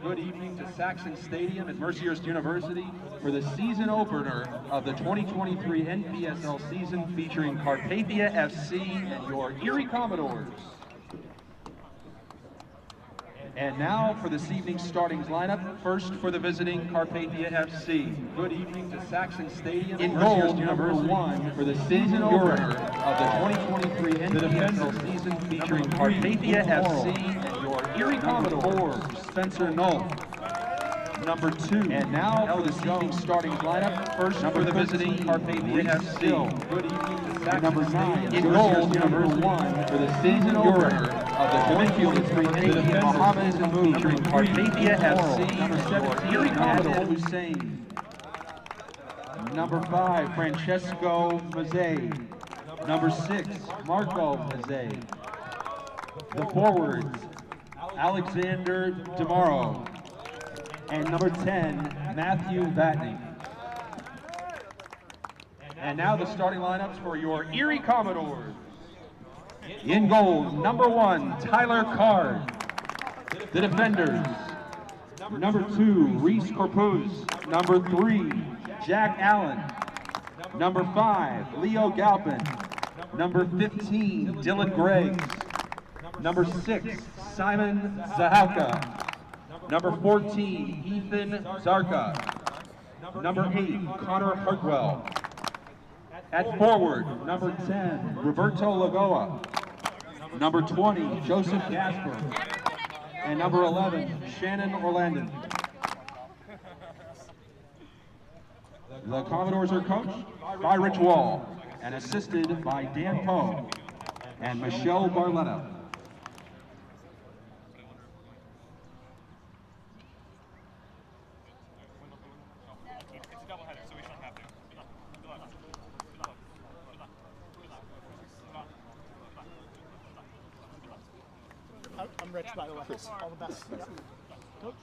good evening to Saxon Stadium at Mercyhurst University for the season opener of the 2023 NPSL season featuring Carpathia FC and your Erie Commodores. And now for this evening's starting lineup. First for the visiting Carpathia FC. Good evening to Saxon Stadium in goal, number 1 for the season opener of the 2023 NPSL season featuring Carpathia FC and your Erie Commodores. Spencer Knoll. Number 2. And now for this evening's starting lineup. First for the visiting Carpathia FC. Good evening to Saxon number 9 in goal, number 1 for the season opener of the 2023 NPSL featuring Carpathia FC. Number 17, Erie Commodores Hussein. Number 5, Francesco Mazzei. Number 6, Marco Mazzei. The forwards, Alexander Demaro. And number 10, Matthew Vatney. And now the starting lineups for your Erie Commodores. In goal, number 1, Tyler Card. The defenders, number 2, Reese Corpuz. Number 3, Jack Allen. Number 5, Leo Galpin. Number 15, Dylan Greggs. Number 6, Simon Zahalka. Number 14, Ethan Zarka. Number 8, Connor Hartwell. At forward, number 10, Roberto Lagoa. Number 20, Joseph Gasper. And number 11, Shannon Orlandon. The Commodores are coached by Rich Wall and assisted by Dan Poe and Michelle Barletta. I'm Rich, by the way. All the best. Yeah. Coach?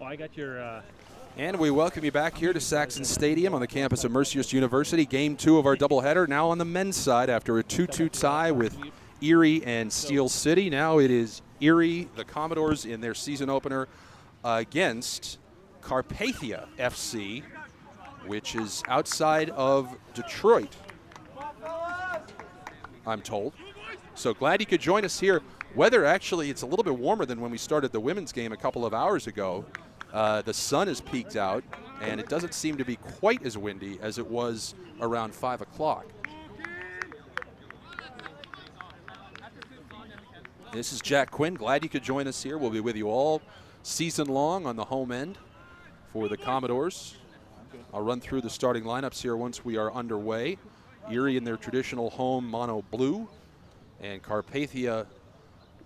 I got your. And we welcome you back here to Saxon Stadium on the campus of Mercyhurst University. Game 2 of our doubleheader. Now on the men's side after a 2-2 tie with Erie and Steel City. Now it is Erie, the Commodores, in their season opener against Carpathia FC, which is outside of Detroit, I'm told. So glad you could join us here. Weather, actually, it's a little bit warmer than when we started the women's game a couple of hours ago. The sun has peaked out, and it doesn't seem to be quite as windy as it was around 5 o'clock. This is Jack Quinn. Glad you could join us here. We'll be with you all season long on the home end for the Commodores. I'll run through the starting lineups here once we are underway. Erie in their traditional home mono blue, and Carpathia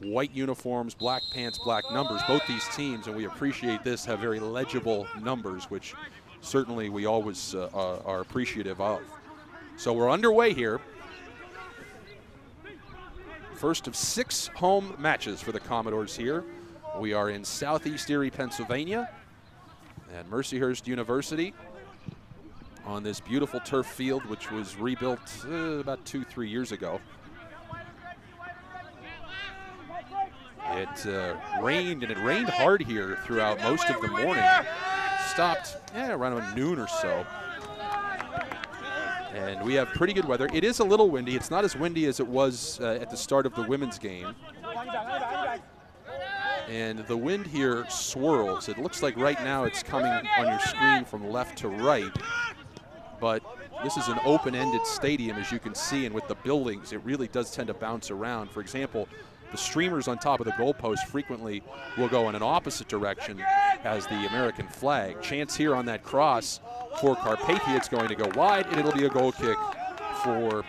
white uniforms, black pants, black numbers. Both these teams, and we appreciate this, have very legible numbers, which certainly we always are appreciative of. So we're underway here. First of 6 home matches for the Commodores here. We are in Southeast Erie, Pennsylvania, at Mercyhurst University on this beautiful turf field, which was rebuilt about 2-3 years ago. It rained, and it rained hard here throughout most of the morning. Stopped around noon or so. And we have pretty good weather. It is a little windy. It's not as windy as it was at the start of the women's game. And the wind here swirls. It looks like right now it's coming on your screen from left to right. But this is an open-ended stadium, as you can see, and with the buildings, it really does tend to bounce around. For example, the streamers on top of the goalpost frequently will go in an opposite direction as the American flag. Chance here on that cross for Carpathia. It's going to go wide, and it'll be a goal kick for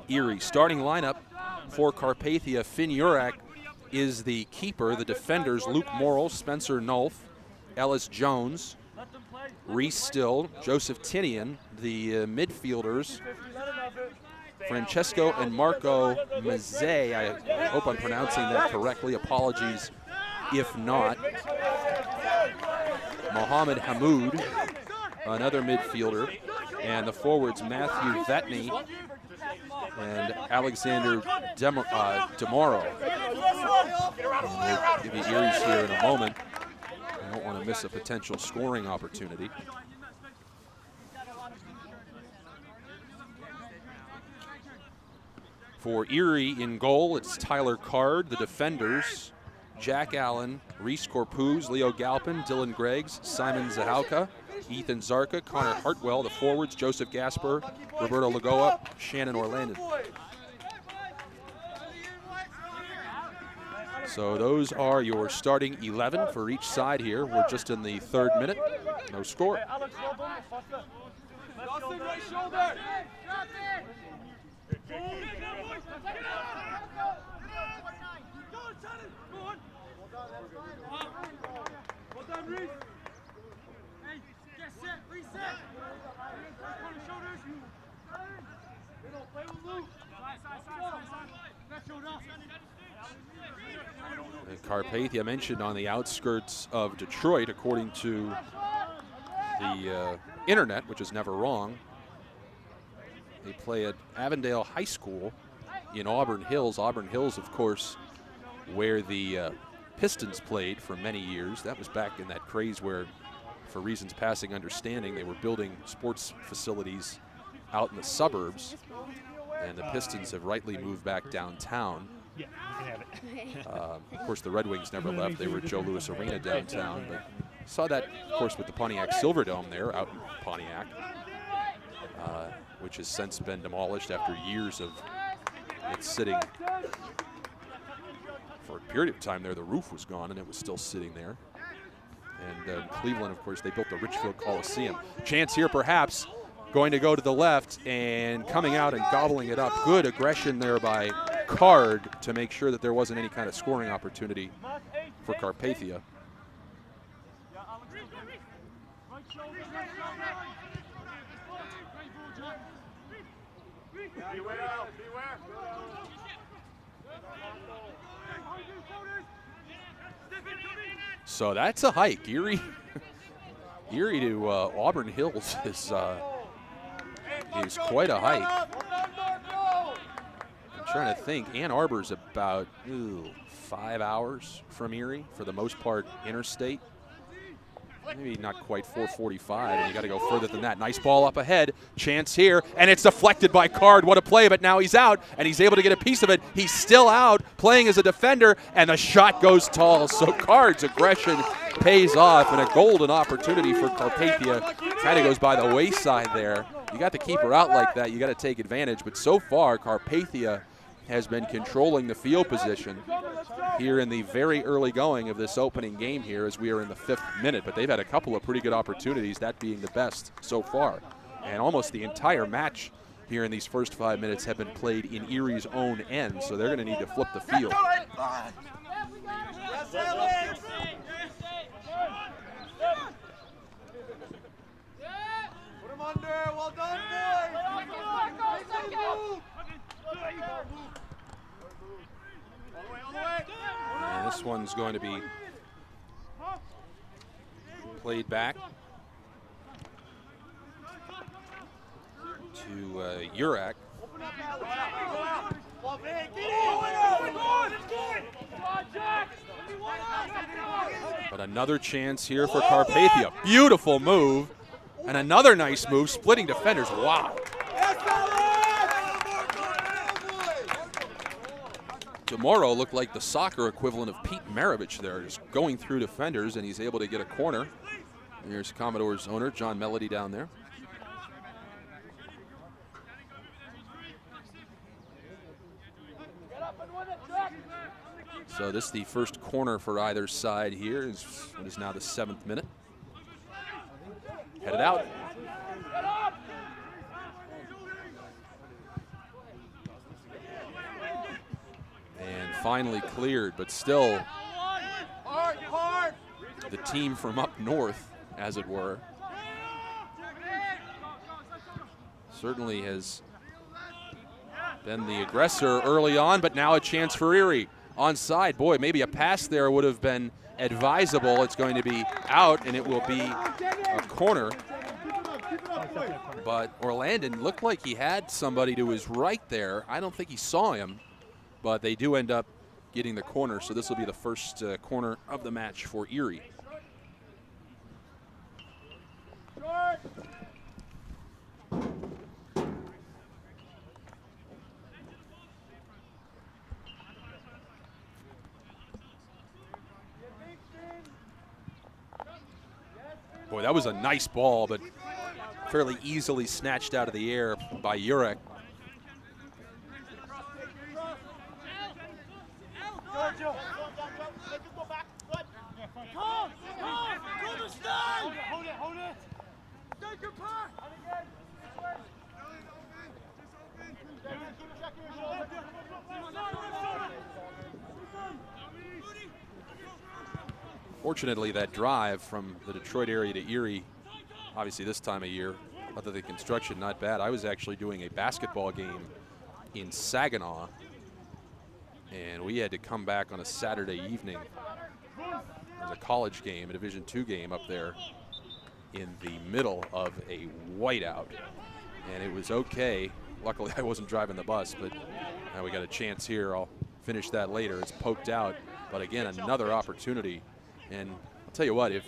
Erie. Starting lineup for Carpathia: Finn Urak is the keeper. The defenders: Luke Morrill, Spencer Nolf, Ellis Jones, Reese Still, Joseph Tinian. The midfielders: Francesco and Marco Mazzei. I hope I'm pronouncing that correctly. Apologies if not. Mohammed Hamoud, another midfielder. And the forwards: Matthew Vetney and Alexander Demoro. We'll give you Erie's here in a moment. I don't want to miss a potential scoring opportunity. For Erie in goal, it's Tyler Card. The defenders: Jack Allen, Reese Corpuz, Leo Galpin, Dylan Greggs, Simon Zahauka, Ethan Zarka, Connor Hartwell. The forwards: Joseph Gasper, Roberto Lagoa, Shannon Orlandon. So those are your starting 11 for each side here. We're just in the 3rd minute. No score. Carpathia mentioned on the outskirts of Detroit, according to the internet, which is never wrong. They play at Avondale High School in Auburn Hills. Auburn Hills, of course, where the Pistons played for many years. That was back in that craze where, for reasons passing understanding, they were building sports facilities out in the suburbs, and the Pistons have rightly moved back downtown. Yeah, you can have it. Of course, the Red Wings never left. They were at Joe Louis Arena downtown. But saw that, of course, with the Pontiac Silverdome there out in Pontiac, which has since been demolished after years of it sitting. For a period of time there, the roof was gone, and it was still sitting there. And Cleveland, of course, they built the Richfield Coliseum. Chance here, perhaps, going to go to the left and coming out and gobbling it up. Good aggression there by Card to make sure that there wasn't any kind of scoring opportunity for Carpathia. So that's a hike. Erie to Auburn Hills is quite a hike. I'm trying to think. Ann Arbor's about 5 hours from Erie, for the most part interstate. Maybe not quite 4:45, and you got to go further than that. Nice ball up ahead. Chance here, and it's deflected by Card. What a play, but now he's out, and he's able to get a piece of it. He's still out, playing as a defender, and the shot goes tall. So Card's aggression pays off, and a golden opportunity for Carpathia kind of goes by the wayside there. You got the keeper out like that, you got to take advantage, but so far Carpathia has been controlling the field position here in the very early going of this opening game here, as we are in the 5th minute. But they've had a couple of pretty good opportunities, that being the best so far. And almost the entire match here in these first 5 minutes have been played in Erie's own end, so they're going to need to flip the field. Well done, And this one's going to be played back to Urak. But another chance here for Carpathia. Beautiful move. And another nice move, splitting defenders. Wow. Demoro looked like the soccer equivalent of Pete Maravich there, just going through defenders, and he's able to get a corner. Here's Commodores owner John Melody down there. So this is the first corner for either side here. It is now the 7th minute. Headed out. And finally cleared, but still the team from up north, as it were, certainly has been the aggressor early on, but now a chance for Erie. Onside, boy, maybe a pass there would have been advisable. It's going to be out, and it will be a corner. But Orlandon looked like he had somebody to his right there. I don't think he saw him, but they do end up getting the corner, so this will be the first corner of the match for Erie. Boy, that was a nice ball, but fairly easily snatched out of the air by Jurek. Fortunately, that drive from the Detroit area to Erie, obviously this time of year, other than construction, not bad. I was actually doing a basketball game in Saginaw, and we had to come back on a Saturday evening. It was a college game, a Division II game up there in the middle of a whiteout, and it was okay. Luckily, I wasn't driving the bus, but now we got a chance here. I'll finish that later. It's poked out, but again, another opportunity. And I'll tell you what, if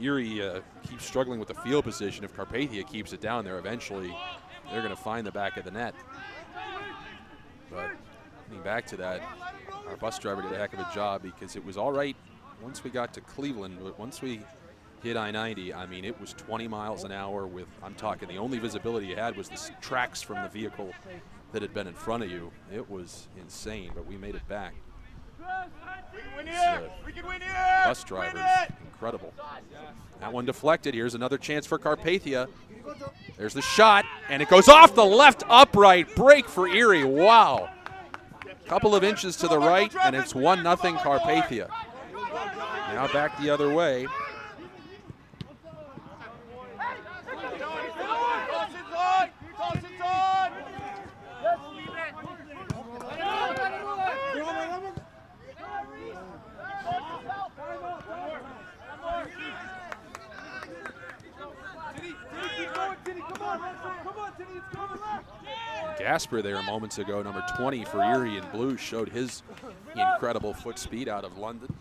Erie keeps struggling with the field position, if Carpathia keeps it down there, eventually they're going to find the back of the net. But getting back to that, our bus driver did a heck of a job, because it was all right once we got to Cleveland, but once we hit I-90, I mean, it was 20 miles an hour with, I'm talking, the only visibility you had was the tracks from the vehicle that had been in front of you. It was insane, but we made it back. Bus drivers, incredible. That one deflected. Here's another chance for Carpathia. There's the shot, and it goes off the left upright. Break for Erie. Wow. Couple of inches to the right, and it's 1-0 Carpathia. Now back the other way. Gasper there moments ago, number 20 for Erie in blue, showed his incredible foot speed out of London,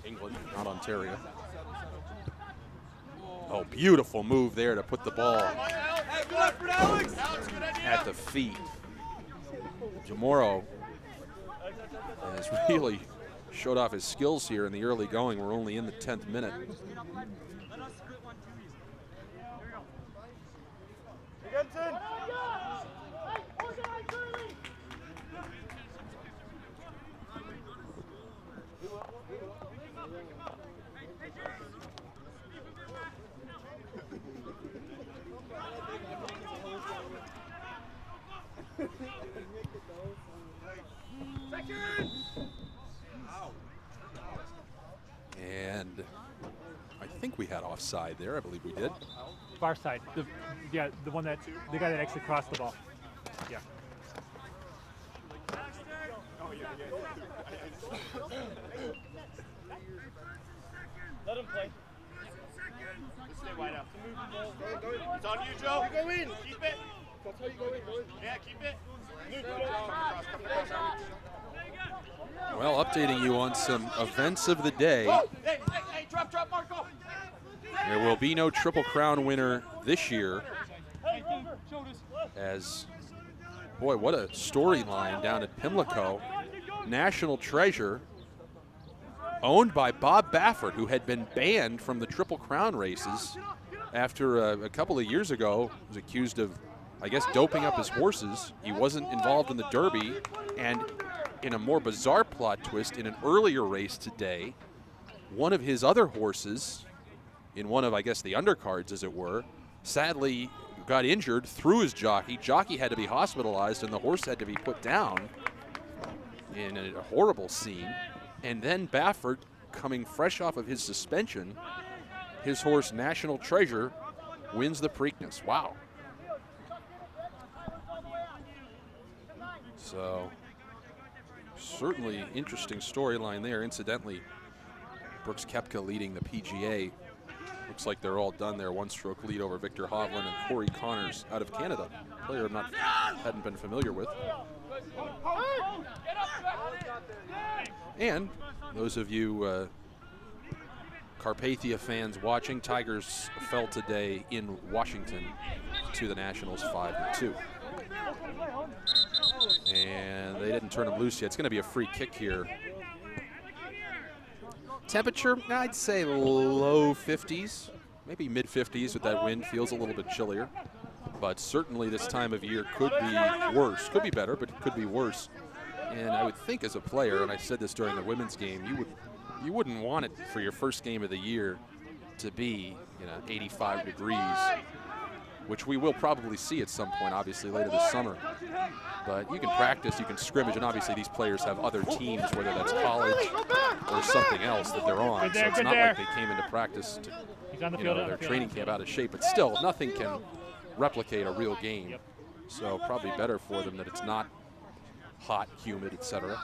England, not Ontario. Oh, beautiful move there to put the ball at the feet. Jamoro has really showed off his skills here in the early going. We're only in the 10th minute. And I think we had offside there. I believe we did. Far side. The guy that actually crossed the ball. Yeah. Let him play. Stay wide out. It's on you, Joe. You go in. Keep it. That's how you go in. Yeah, keep it. Well, updating you on some events of the day. Hey, drop, Marco. There will be no Triple Crown winner this year, as, boy, what a storyline down at Pimlico. National treasure, owned by Bob Baffert, who had been banned from the Triple Crown races after a couple of years ago was accused of, I guess, doping up his horses. He wasn't involved in the Derby, and in a more bizarre plot twist, in an earlier race today, one of his other horses, in one of, I guess, the undercards, as it were, sadly got injured, threw his jockey. Jockey had to be hospitalized, and the horse had to be put down in a horrible scene. And then Baffert, coming fresh off of his suspension, his horse National Treasure wins the Preakness. Wow. So certainly interesting storyline there. Incidentally, Brooks Koepka leading the PGA. Looks like they're all done there. One-stroke lead over Victor Hovland and Corey Connors out of Canada. Player hadn't been familiar with. And those of you Carpathia fans watching, Tigers fell today in Washington to the Nationals 5-2. And they didn't turn them loose yet. It's going to be a free kick here. Temperature, I'd say low 50s, maybe mid 50s with that wind. Feels a little bit chillier, but certainly this time of year could be worse. Could be better, but it could be worse. And I would think as a player, and I said this during the women's game, you wouldn't want it for your first game of the year to be 85 degrees, which we will probably see at some point, obviously later this summer. But you can practice, you can scrimmage, and obviously these players have other teams, whether that's college or something else that they're on. So it's not like they came into practice to, their training camp out of shape. But still, nothing can replicate a real game. So probably better for them that it's not hot, humid, etc.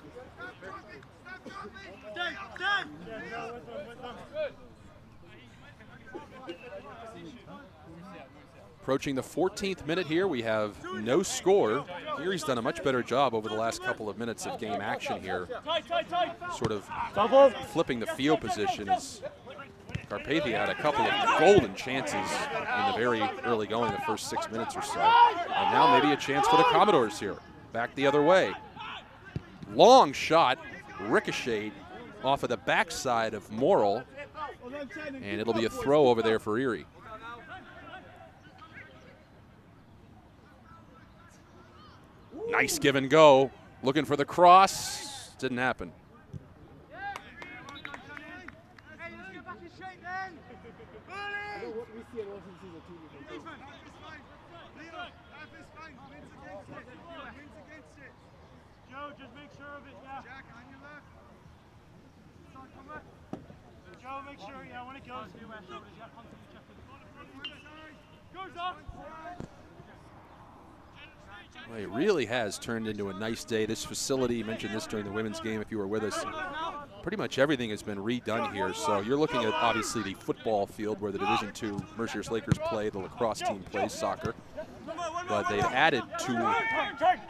Approaching the 14th minute here, we have no score. Erie's done a much better job over the last couple of minutes of game action here, sort of flipping the field position as Carpathia had a couple of golden chances in the very early going, the first 6 minutes or so. And now maybe a chance for the Commodores here. Back the other way. Long shot, ricocheted off of the backside of Morrill, and it'll be a throw over there for Erie. Nice give and go. Looking for the cross. Didn't happen. Joe, just make sure of it, yeah. Jack, on your left. Joe, make sure, yeah, when it goes, you have shoulders, you got to goes up. Well, it really has turned into a nice day. This facility, you mentioned this during the women's game if you were with us, pretty much everything has been redone here. So you're looking at obviously the football field where the Division II Mercyhurst Lakers play, the lacrosse team plays soccer. But they've added to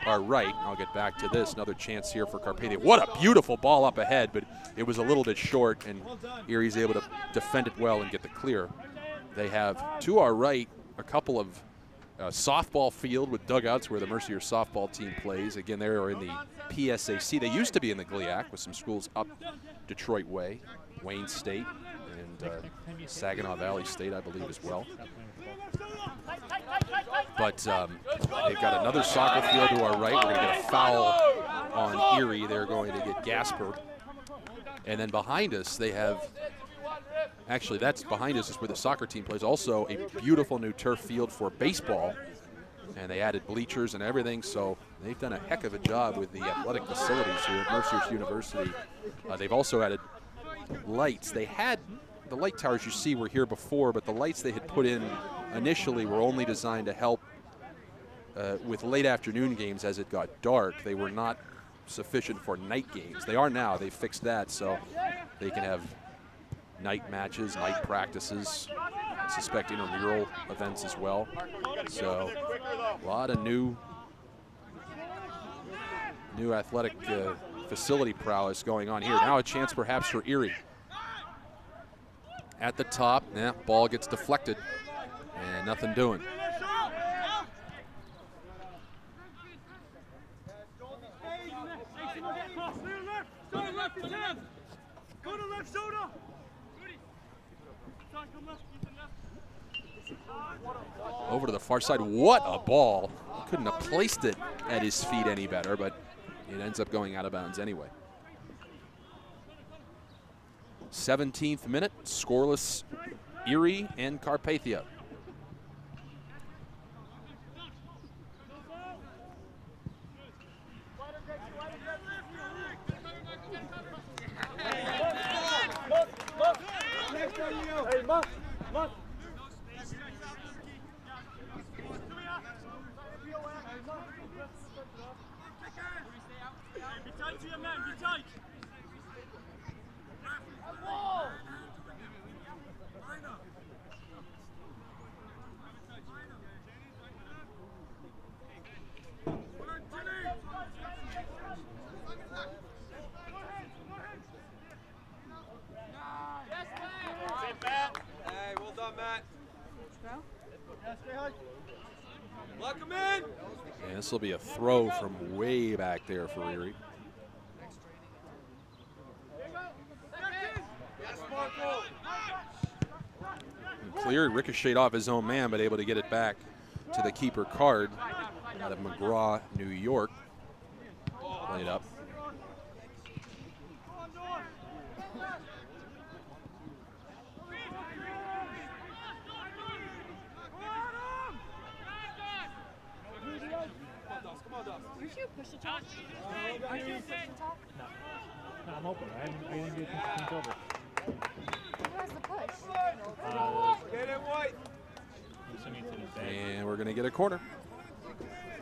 our right, I'll get back to this, another chance here for Carpathia. What a beautiful ball up ahead, but it was a little bit short, and Erie's able to defend it well and get the clear. They have to our right a couple of softball field with dugouts where the Mercyhurst softball team plays. Again, they are in the PSAC. They used to be in the GLIAC with some schools up Detroit way, Wayne State, and Saginaw Valley State, I believe, as well. But they've got another soccer field to our right. We're going to get a foul on Erie. They're going to get Gasper. And then behind us, they have, actually that's behind us is where the soccer team plays. Also a beautiful new turf field for baseball. And they added bleachers and everything. So they've done a heck of a job with the athletic facilities here at Mercyhurst University. They've also added lights. They had the light towers you see were here before, but the lights they had put in initially were only designed to help with late afternoon games as it got dark. They were not sufficient for night games. They are now. They fixed that so they can have night matches, night practices, I suspect intramural events as well. So a lot of new athletic facility prowess going on here. Now a chance perhaps for Erie. At the top, ball gets deflected and nothing doing. Over to the far side. What a ball. Couldn't have placed it at his feet any better, but it ends up going out of bounds anyway. 17th minute, scoreless Erie and Carpathia. And this will be a throw from way back there for Erie. Clear, ricocheted off his own man, but able to get it back to the keeper Card out of McGraw, New York. Played up. Did you push the top? Are you push the top? No, I'm open. I didn't get things over. Who has the push? Get it, White. And we're going to get a corner.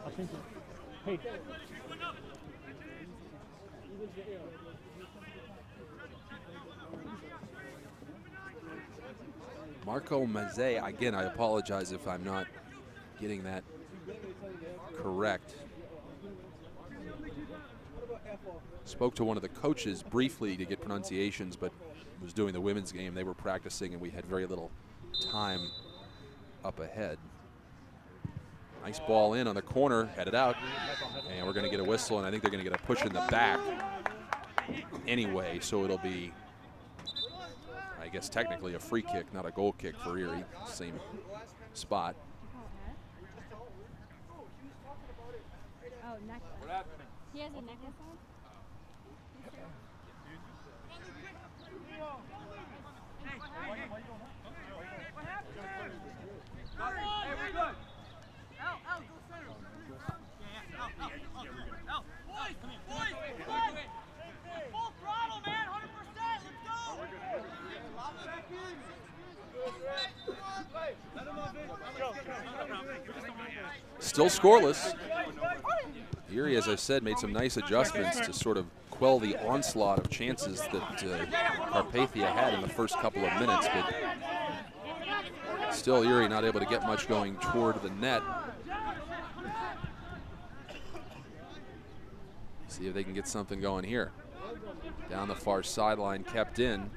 I think. Hey. Marco Mazzei, again, I apologize if I'm not getting that correct. Spoke to one of the coaches briefly to get pronunciations, but was doing the women's game. They were practicing, and we had very little time up ahead. Nice ball in on the corner, headed out, and we're going to get a whistle, and I think they're going to get a push in the back anyway, so it'll be, I guess, technically a free kick, not a goal kick for Erie. Same spot. Oh, necklace. He has a necklace on? Still scoreless. Erie, as I said, made some nice adjustments to sort of quell the onslaught of chances that Carpathia had in the first couple of minutes, but still Erie not able to get much going toward the net. See if they can get something going here. Down the far sideline, kept in.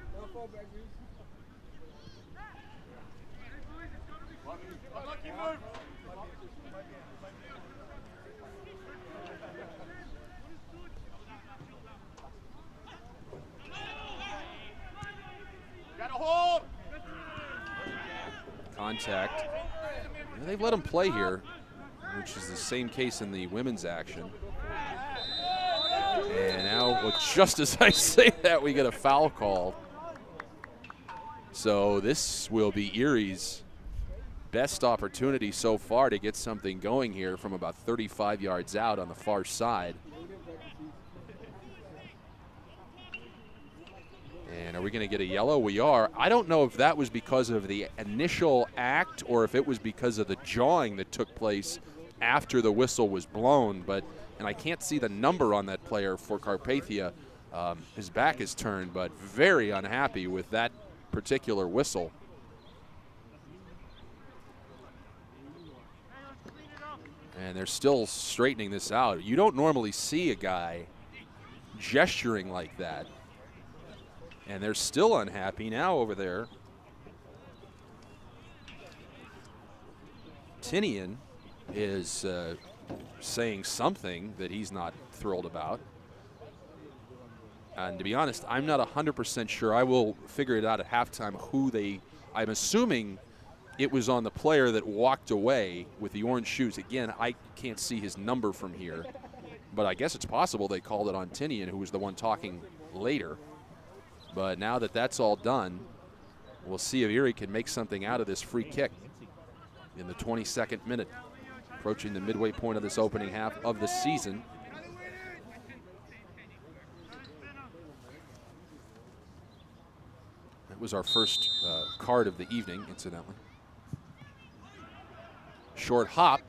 Contact. And they've let him play here, which is the same case in the women's action. And now, well, just as I say that, we get a foul call. So this will be Erie's best opportunity so far to get something going here from about 35 yards out on the far side. And are we going to get a yellow? We are. I don't know if that was because of the initial act or if it was because of the jawing that took place after the whistle was blown, and I can't see the number on that player for Carpathia. His back is turned, but very unhappy with that particular whistle. And they're still straightening this out. You don't normally see a guy gesturing like that. And they're still unhappy now over there. Tinian is saying something that he's not thrilled about. And to be honest, I'm not 100% sure. I will figure it out at halftime who I'm assuming it was on the player that walked away with the orange shoes. Again, I can't see his number from here. but I guess it's possible they called it on Tinian, who was the one talking later. But now that that's all done, we'll see if Erie can make something out of this free kick in the 22nd minute, approaching the midway point of this opening half of the season. That was our first card of the evening, incidentally. Short hop,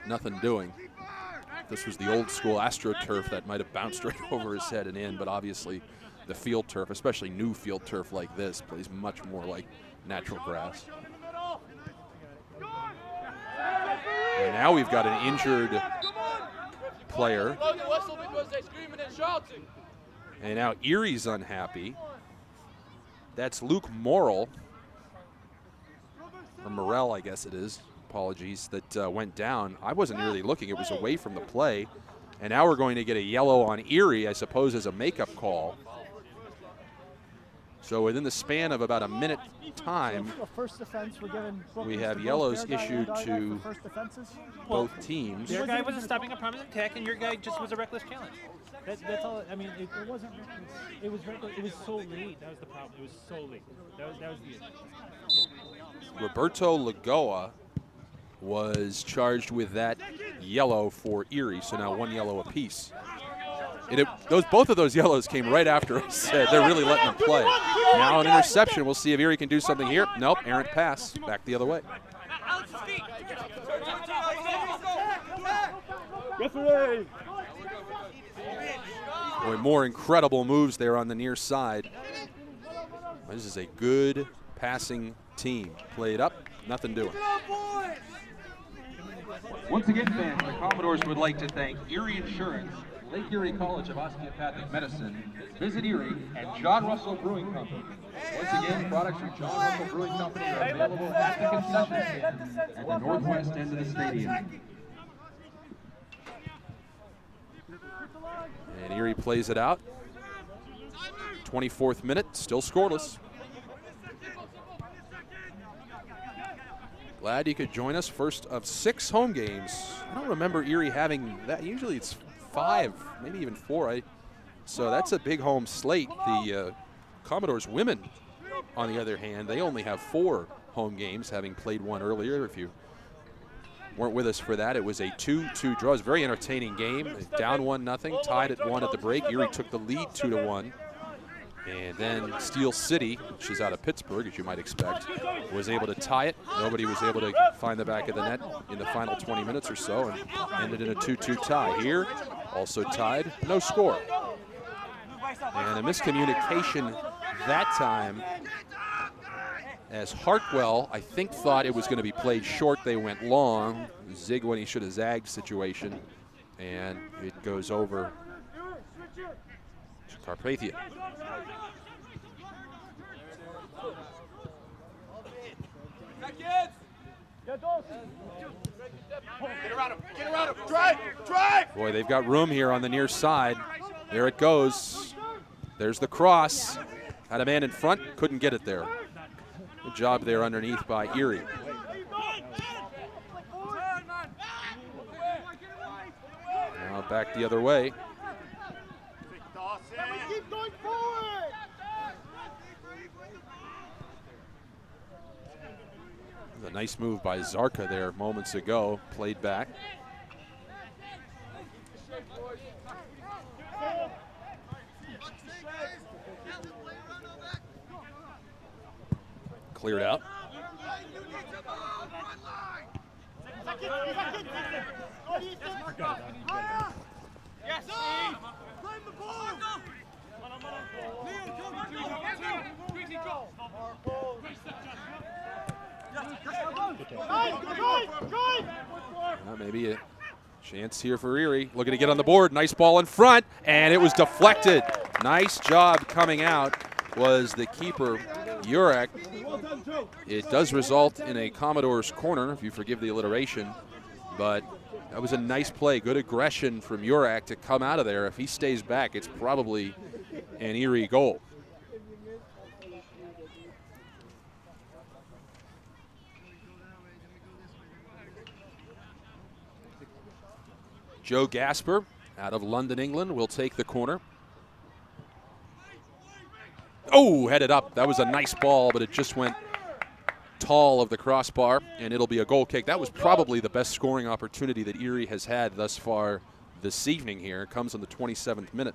nothing doing. This was the old school AstroTurf that might have bounced right over his head and in, but obviously the field turf, especially new field turf like this, plays much more like natural grass. And now we've got an injured player. And now Erie's unhappy. That's Luke Morrill, or Morrell, I guess it is. Apologies, that went down. I wasn't really looking. It was away from the play. And now we're going to get a yellow on Erie, I suppose, as a makeup call. So within the span of about a minute time, first offense, we're given we have yellows issued to both teams. Your guy wasn't stopping a prominent attack, and your guy just was a reckless challenge. That's all. I mean, it wasn't reckless. It was reckless. It was so late. That was the problem. It was so late. That was the issue. Roberto Lagoa was charged with that yellow for Erie, so now one yellow apiece. Both of those yellows came right after I said they're really letting them play. Now an interception. We'll see if Erie can do something here. Nope, errant pass. Back the other way. Referee! Boy, more incredible moves there on the near side. This is a good passing team. Played up, nothing doing. Once again, fans, the Commodores would like to thank Erie Insurance, Lake Erie College of Osteopathic Medicine, Visit Erie, and John Russell Brewing Company. Once again, products from John Russell Brewing Company are available at the concession stand at the northwest end of the stadium. And Erie plays it out. 24th minute, still scoreless. Glad you could join us. First of 6 home games. I don't remember Erie having that. Usually it's 5, maybe even 4. So that's a big home slate. The Commodores women, on the other hand, they only have 4 home games, having played one earlier. If you weren't with us for that, it was a 2-2 draw. It was a very entertaining game. Down 1-0, tied at 1 at the break. Erie took the lead 2-1. And then Steel City, which is out of Pittsburgh, as you might expect, was able to tie it. Nobody was able to find the back of the net in the final 20 minutes or so, and ended in a 2-2 tie. Here, also tied, no score. And a miscommunication that time, as Hartwell, I think, thought it was going to be played short. They went long. Zig when he should have zagged situation, and it goes over to Carpathia. Get around him. Get around him. Drive. Drive. Boy, they've got room here on the near side. There it goes. There's the cross. Had a man in front, couldn't get it there. Good job there underneath by Erie. Now back the other way. Keep going forward. A nice move by Zarka there moments ago, played back. Cleared out. Yes. Claim the ball. Maybe a chance here for Erie. Looking to get on the board. Nice ball in front, and it was deflected. Nice job coming out was the keeper, Jurek. It does result in a Commodores corner, if you forgive the alliteration, but that was a nice play. Good aggression from Jurek to come out of there. If he stays back, it's probably an Erie goal. Joe Gasper out of London, England, will take the corner. Oh, headed up. That was a nice ball, but it just went tall of the crossbar, and it'll be a goal kick. That was probably the best scoring opportunity that Erie has had thus far this evening here. It comes in the 27th minute.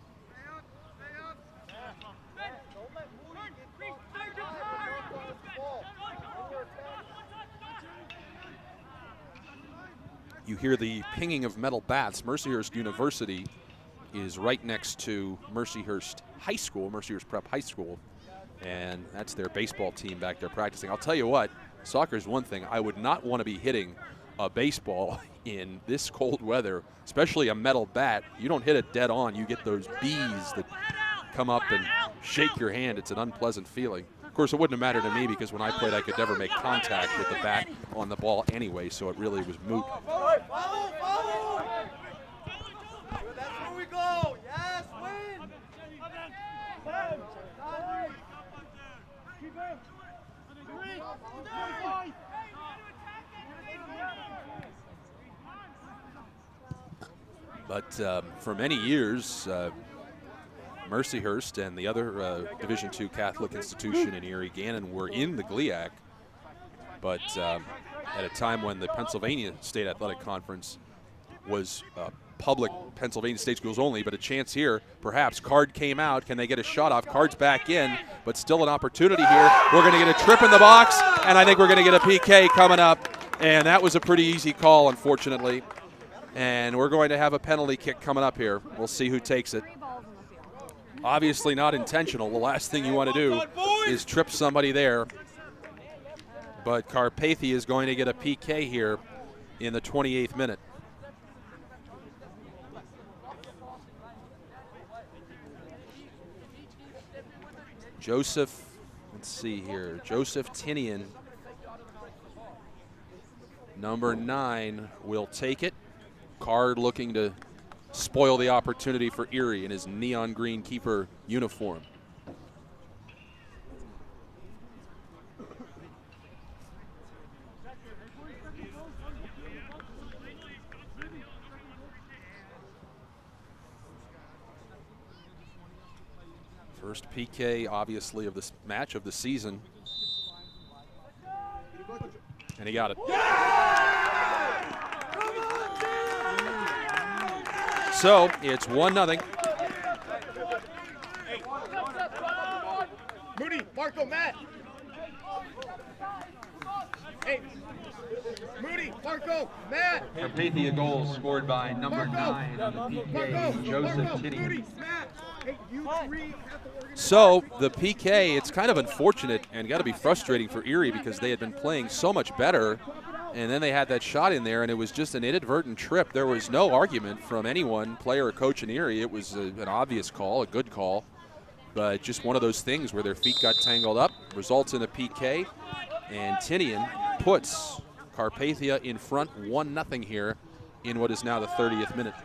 You hear the pinging of metal bats. Mercyhurst University is right next to Mercyhurst High School, Mercyhurst Prep High School, and that's their baseball team back there practicing. I'll tell you what, soccer is one thing. I would not want to be hitting a baseball in this cold weather, especially a metal bat. You don't hit it dead on. You get those bees that come up and shake your hand. It's an unpleasant feeling. Of course, it wouldn't have mattered to me because when I played, I could never make contact with the bat on the ball anyway, so it really was moot. That's where we go. Yes, win. But for many years, Mercyhurst and the other Division II Catholic institution in Erie, Gannon, were in the GLIAC, but at a time when the Pennsylvania State Athletic Conference was public Pennsylvania State schools only, but a chance here, perhaps. Card came out. Can they get a shot off? Card's back in, but still an opportunity here. We're going to get a trip in the box, and I think we're going to get a PK coming up, and that was a pretty easy call, unfortunately. And we're going to have a penalty kick coming up here. We'll see who takes it. Obviously not intentional. The last thing you want to do is trip somebody there. But Carpathia is going to get a PK here in the 28th minute. Joseph, let's see here, Joseph Tinian, number 9, will take it. Card looking to spoil the opportunity for Erie in his neon green keeper uniform. First PK, obviously, of this match of the season. And he got it. So it's 1-0. Moody, Marco, Matt. Hey, Moody, Marco, Matt. Carpathia goal scored by number 9 on the PK, Joseph Tinian. So the PK, it's kind of unfortunate and got to be frustrating for Erie because they had been playing so much better, and then they had that shot in there, and it was just an inadvertent trip. There was no argument from anyone, player or coach in Erie. It was an obvious call, a good call, but just one of those things where their feet got tangled up, results in a PK, and Tinian puts Carpathia in front 1-0 here in what is now the 30th minute.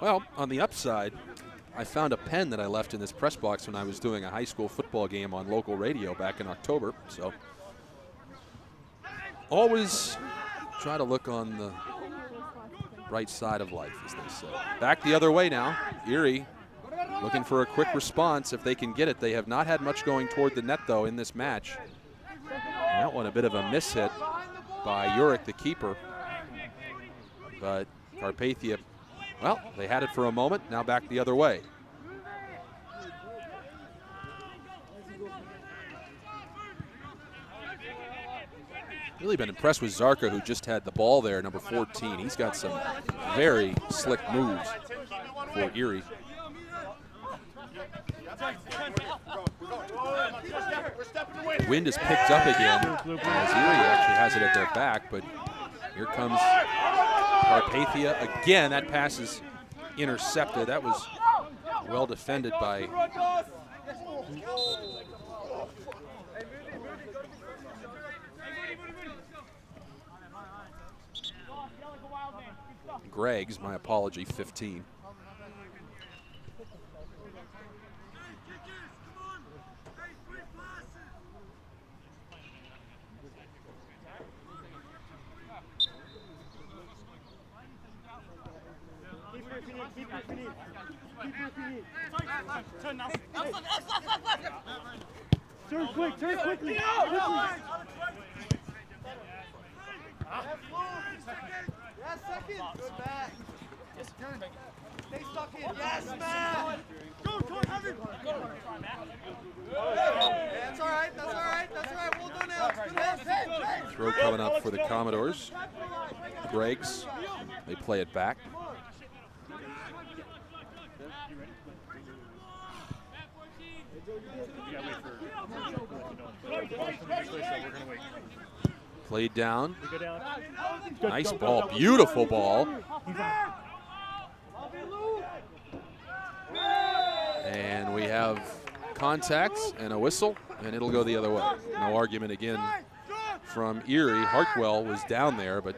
Well, on the upside, I found a pen that I left in this press box when I was doing a high school football game on local radio back in October. So always try to look on the right side of life, as they say. Back the other way now. Erie looking for a quick response if they can get it. They have not had much going toward the net, though, in this match. And that one a bit of a miss hit by Urick, the keeper. But Carpathia, well, they had it for a moment, now back the other way. Really been impressed with Zarka, who just had the ball there, number 14. He's got some very slick moves for Erie. Wind is picked up again as Erie actually has it at their back, but here comes Carpathia again. That pass is intercepted. That was well defended by Greggs, my apology, 15. Turn quick, turn quickly. Yes, second. Good back. Stay stuck in. Yes, man. Go, Heavy. That's all right. That's all right. That's all right. Well done, Alex. Good Throw coming up for the Commodores. Greggs, they play it back. Played down. Nice ball, beautiful ball. And we have contacts and a whistle, and it'll go the other way. No argument again from Erie. Hartwell was down there, but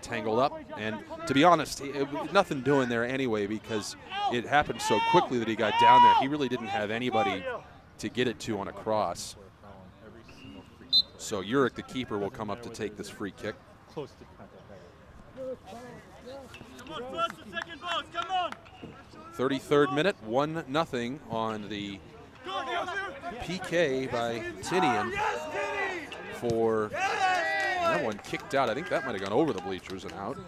tangled up. And to be honest, nothing doing there anyway, because it happened so quickly that he got down there. He really didn't have anybody to get it to on a cross. So Urick, the keeper, will come up to take this free kick. Close to contact. Come on, first and second balls. Come on. 33rd minute, 1-0 on the PK by Tinian for that one kicked out. I think that might have gone over the bleachers and out.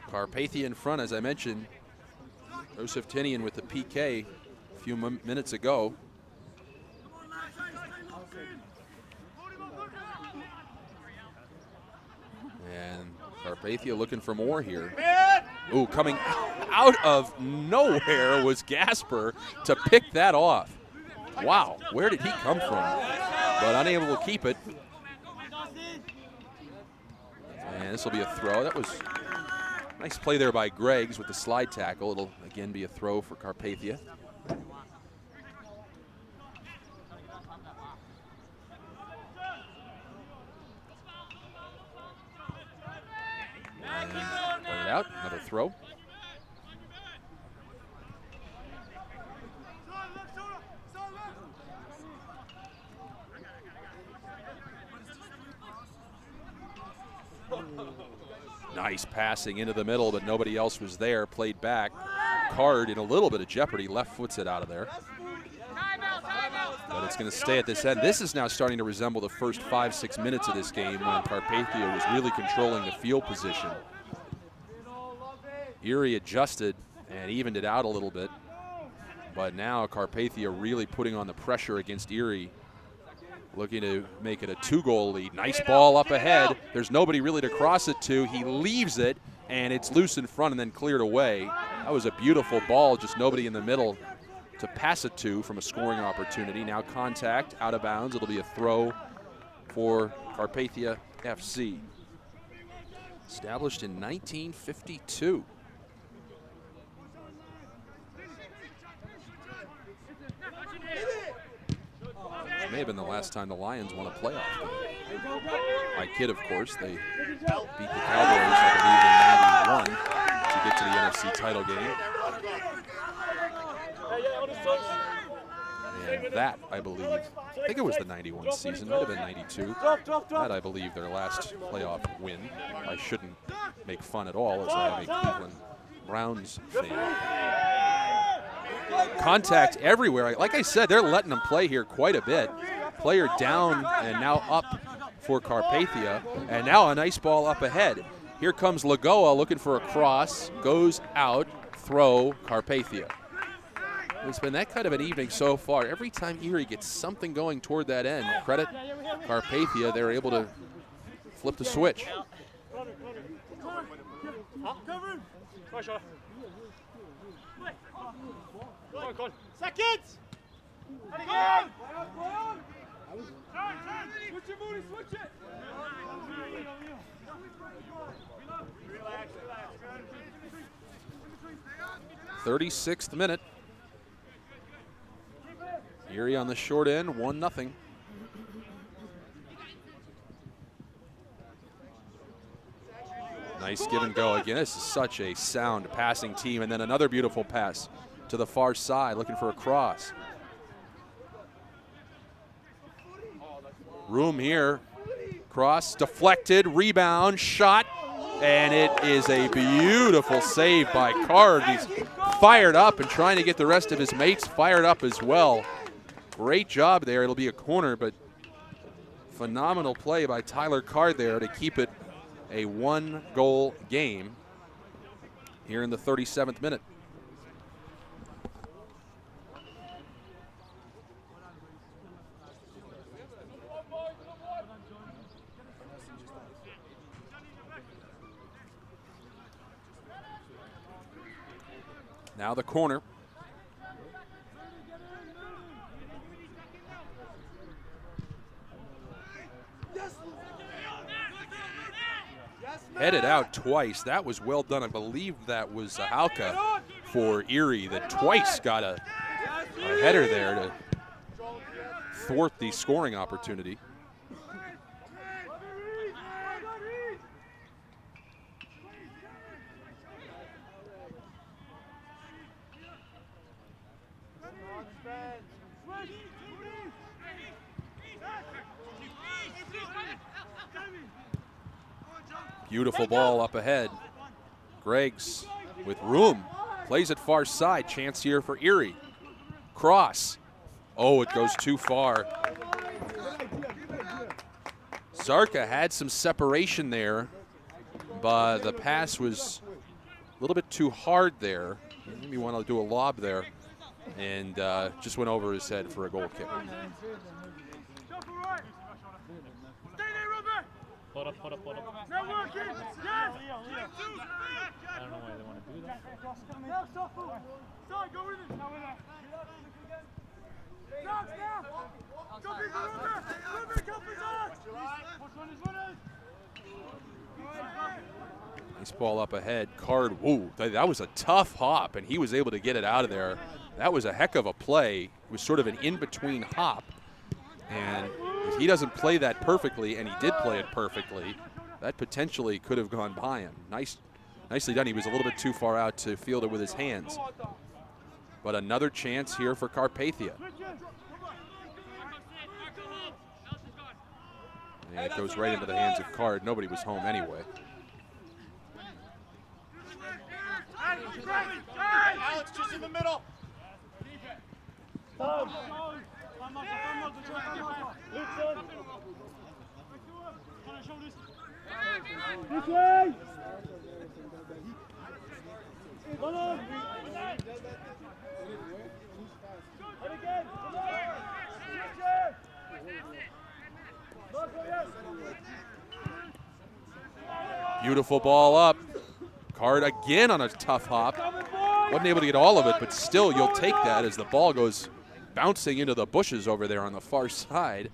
Carpathia in front, as I mentioned. Joseph Tinian with the PK a few minutes ago. And Carpathia looking for more here. Ooh, coming out of nowhere was Gasper to pick that off. Wow, where did he come from? But unable to keep it. And this will be a throw. That was a nice play there by Greggs with the slide tackle. It'll again be a throw for Carpathia. And play it out, another throw. Nice passing into the middle, but nobody else was there. Played back. Card in a little bit of jeopardy. Left foots it out of there. But it's going to stay at this end. This is now starting to resemble the first 5-6 minutes of this game when Carpathia was really controlling the field position. Erie adjusted and evened it out a little bit. But now Carpathia really putting on the pressure against Erie. Looking to make it a 2-goal lead. Nice ball up ahead. There's nobody really to cross it to. He leaves it, and it's loose in front and then cleared away. That was a beautiful ball, just nobody in the middle to pass it to from a scoring opportunity. Now contact, out of bounds. It'll be a throw for Carpathia FC. Established in 1952. May have been the last time the Lions won a playoff game. My kid, of course, they beat the Cowboys, I believe, in '91 to get to the NFC title game. And that, I believe, I think it was the '91 season, might have been '92. That, I believe, their last playoff win. I shouldn't make fun at all, as I am a Cleveland Browns fan. Contact everywhere. Like I said, they're letting them play here quite a bit. Player down and now up for Carpathia. And now a nice ball up ahead. Here comes Lagoa looking for a cross. Goes out. Throw Carpathia. It's been that kind of an evening so far. Every time Erie gets something going toward that end, credit Carpathia, they're able to flip the switch. Seconds! Switch it, Moody, switch it! 36th minute. Erie on the short end, 1-0. Nice give and go again. This is such a sound passing team, and then another beautiful pass to the far side, looking for a cross. Room here. Cross, deflected, rebound, shot. And it is a beautiful save by Card. He's fired up and trying to get the rest of his mates fired up as well. Great job there. It'll be a corner, but phenomenal play by Tyler Card there to keep it a 1-goal game here in the 37th minute. Now the corner. Headed out twice. That was well done. I believe that was Halka for Erie that twice got a header there to thwart the scoring opportunity. Beautiful ball up ahead. Greggs with room. Plays it far side. Chance here for Erie. Cross. Oh, it goes too far. Zarka had some separation there, but the pass was a little bit too hard there. Maybe want to do a lob there, and just went over his head for a goal kick. Hold up. I don't know why they want to do that. Nice ball up ahead. Card, whoa, that was a tough hop, and he was able to get it out of there. That was a heck of a play. It was sort of an in-between hop, and if he doesn't play that perfectly, and he did play it perfectly, that potentially could have gone by him. Nicely done. He was a little bit too far out to field it with his hands. But another chance here for Carpathia. And it goes right into the hands of Card. Nobody was home anyway. Alex, just in the middle. This way! Beautiful ball up. Card again on a tough hop. Wasn't able to get all of it, but still you'll take that as the ball goes bouncing into the bushes over there on the far side.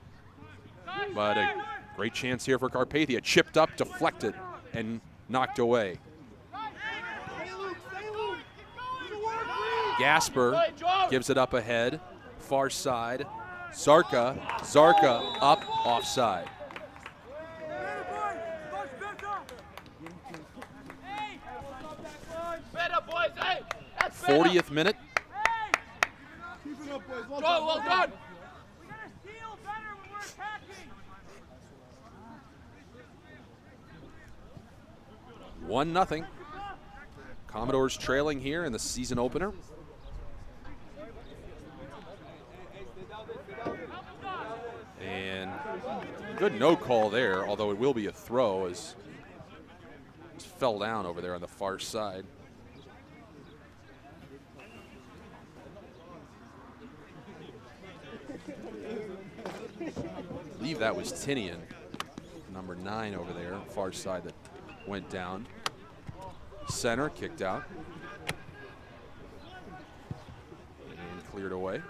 But a great chance here for Carpathia. Chipped up, deflected, and knocked away. Gasper gives it up ahead, far side. Zarka up, offside. 40th minute. Well done. 1-0. Commodores trailing here in the season opener. And good no call there, although it will be a throw as it fell down over there on the far side. I believe that was Tinian, number 9 over there, far side that went down. Center kicked out and cleared away.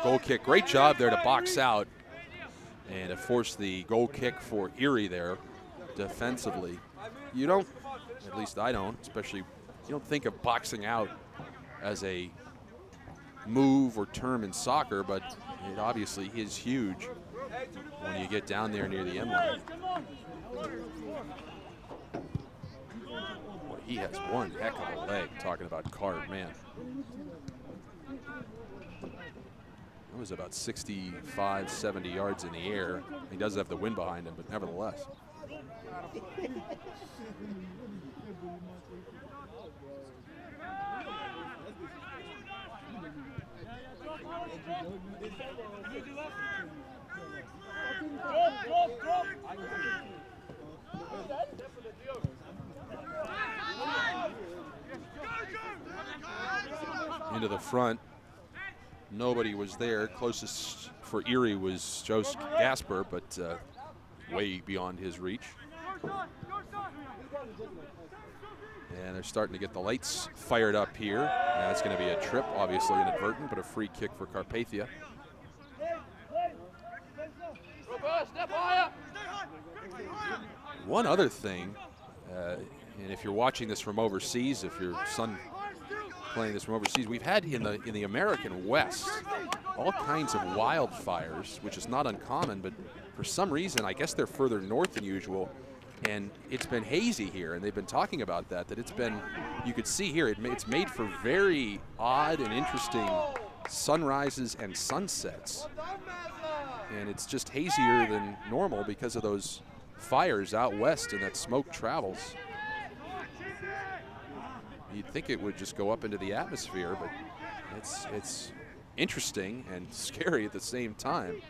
Goal kick, great job there to box out. and it forced the goal kick for Erie there defensively. You don't, at least I don't, especially, you don't think of boxing out as a move or term in soccer, but it obviously is huge when you get down there near the end line. Boy, he has one heck of a leg, talking about Card, man. It was about 65, 70 yards in the air. He does have the wind behind him, but nevertheless. Into the front. Nobody was there. Closest for Erie was Joe Gasper, but way beyond his reach. And they're starting to get the lights fired up here. That's going to be a trip, obviously inadvertent, but a free kick for Carpathia. One other thing, and if you're watching this from overseas, if your son playing this from overseas, we've had in the American West all kinds of wildfires, which is not uncommon, but for some reason, I guess they're further north than usual, and it's been hazy here, and they've been talking about that it's been, you could see here, it's made for very odd and interesting sunrises and sunsets, and it's just hazier than normal because of those fires out west, and that smoke travels. You'd think it would just go up into the atmosphere, but it's interesting and scary at the same time.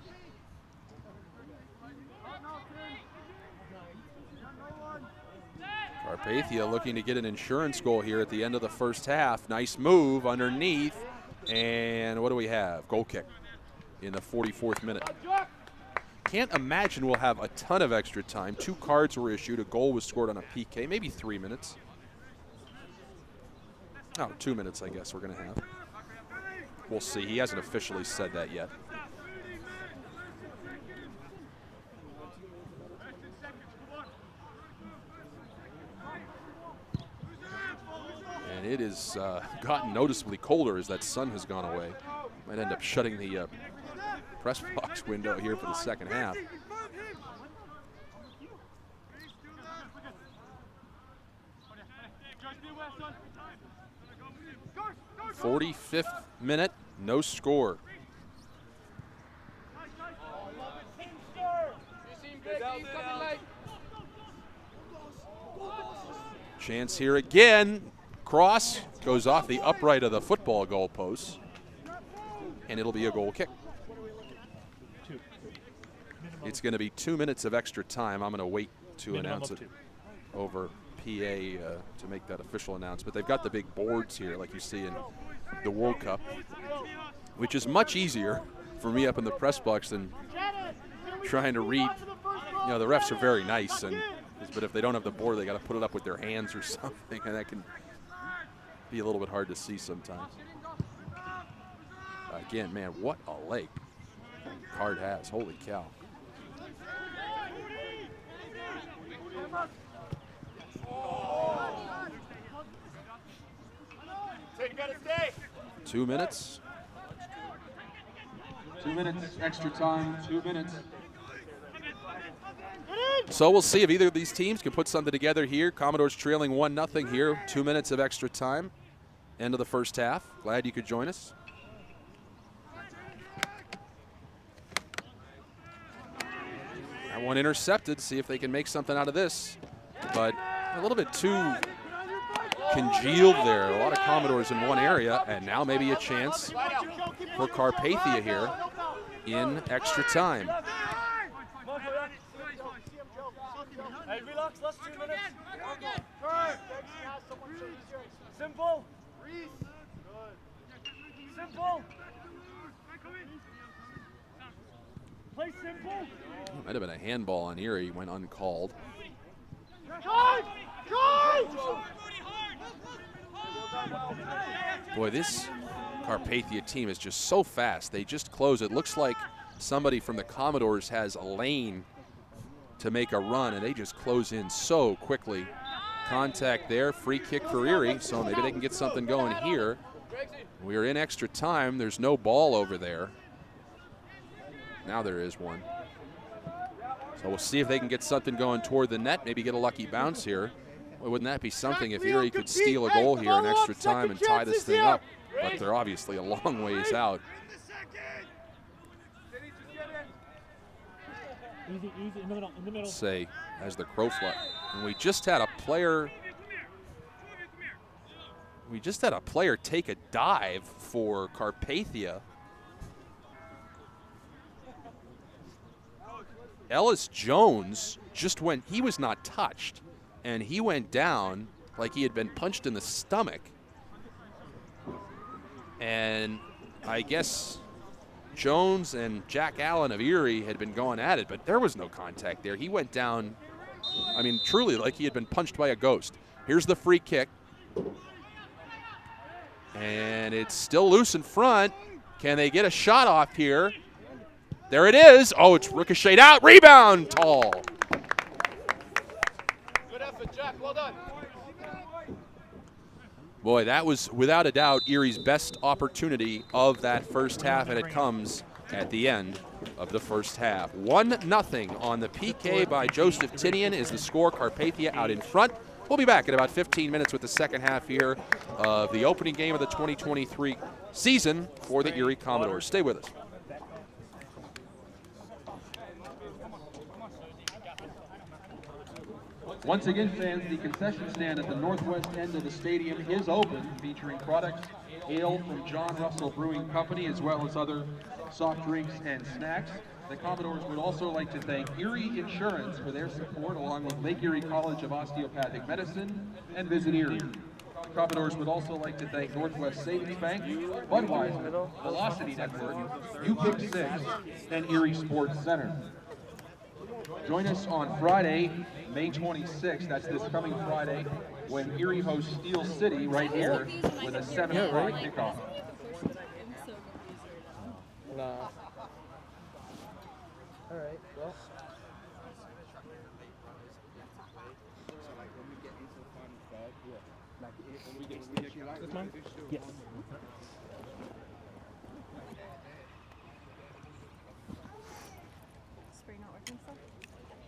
Carpathia looking to get an insurance goal here at the end of the first half. Nice move underneath, and what do we have? Goal kick in the 44th minute. Can't imagine we'll have a ton of extra time. 2 cards were issued, a goal was scored on a PK, maybe 3 minutes. Oh, 2 minutes, I guess we're going to have. We'll see. He hasn't officially said that yet. And it has gotten noticeably colder as that sun has gone away. Might end up shutting the press box window here for the second half. 45th minute, no score. Chance here again. Cross goes off the upright of the football goalpost, and it'll be a goal kick. It's going to be 2 minutes of extra time. I'm going to wait to announce it over PA to make that official announcement. They've got the big boards here like you see in the World Cup, which is much easier for me up in the press box than trying to read. You know, the refs are very nice, but if they don't have the board, they got to put it up with their hands or something, and that can be a little bit hard to see sometimes. Again, man, what a leg Card has. Holy cow. Stay. 2 minutes. 2 minutes, extra time, 2 minutes. So we'll see if either of these teams can put something together here. Commodores trailing 1-0 here. 2 minutes of extra time. End of the first half. Glad you could join us. That one intercepted. See if they can make something out of this. But a little bit too congealed there. A lot of Commodores in one area, and now maybe a chance for Carpathia here in extra time. Hey, relax, last 2 minutes. Simple. Simple. Play simple. Might have been a handball on Erie, went uncalled. Boy, this Carpathia team is just so fast. They just close. It looks like somebody from the Commodores has a lane to make a run, and they just close in so quickly. Contact there, free kick for Erie, so maybe they can get something going here. We are in extra time. There's no ball over there. Now there is one. So we'll see if they can get something going toward the net, maybe get a lucky bounce here. Well, wouldn't that be something if Erie could steal a goal here in extra time and tie this thing up? But they're obviously a long ways out. Easy, in the middle. Say, as the crow fly. And we just had a player take a dive for Carpathia. Ellis Jones he was not touched, and he went down like he had been punched in the stomach. And I guess Jones and Jack Allen of Erie had been going at it, but there was no contact there. He went down, I mean, truly like he had been punched by a ghost. Here's the free kick. And it's still loose in front. Can they get a shot off here? There it is. Oh, it's ricocheted out. Rebound, Tall. Good effort, Jack. Well done. Boy, that was without a doubt Erie's best opportunity of that first half, and it comes at the end of the first half. 1-0 on the PK by Joseph Tinian is the score. Carpathia out in front. We'll be back in about 15 minutes with the second half here of the opening game of the 2023 season for the Erie Commodores. Stay with us. Once again, fans, the concession stand at the northwest end of the stadium is open, featuring products, ale from John Russell Brewing Company, as well as other soft drinks and snacks. The Commodores would also like to thank Erie Insurance for their support, along with Lake Erie College of Osteopathic Medicine and Visit Erie. The Commodores would also like to thank Northwest Savings Bank, Budweiser, Velocity Network, U-Pick 6, and Erie Sports Center. Join us on Friday, May 26th, that's this coming Friday, when Erie hosts Steel City right here with a 7 o'clock kickoff. All right, well. This mine? Yes. Spray not working still?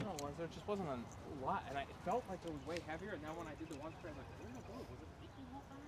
No, there just wasn't a lot, and I felt like it was way heavier, and now when I did the one spray, I'm like, where did it go? Was it peaking all the time?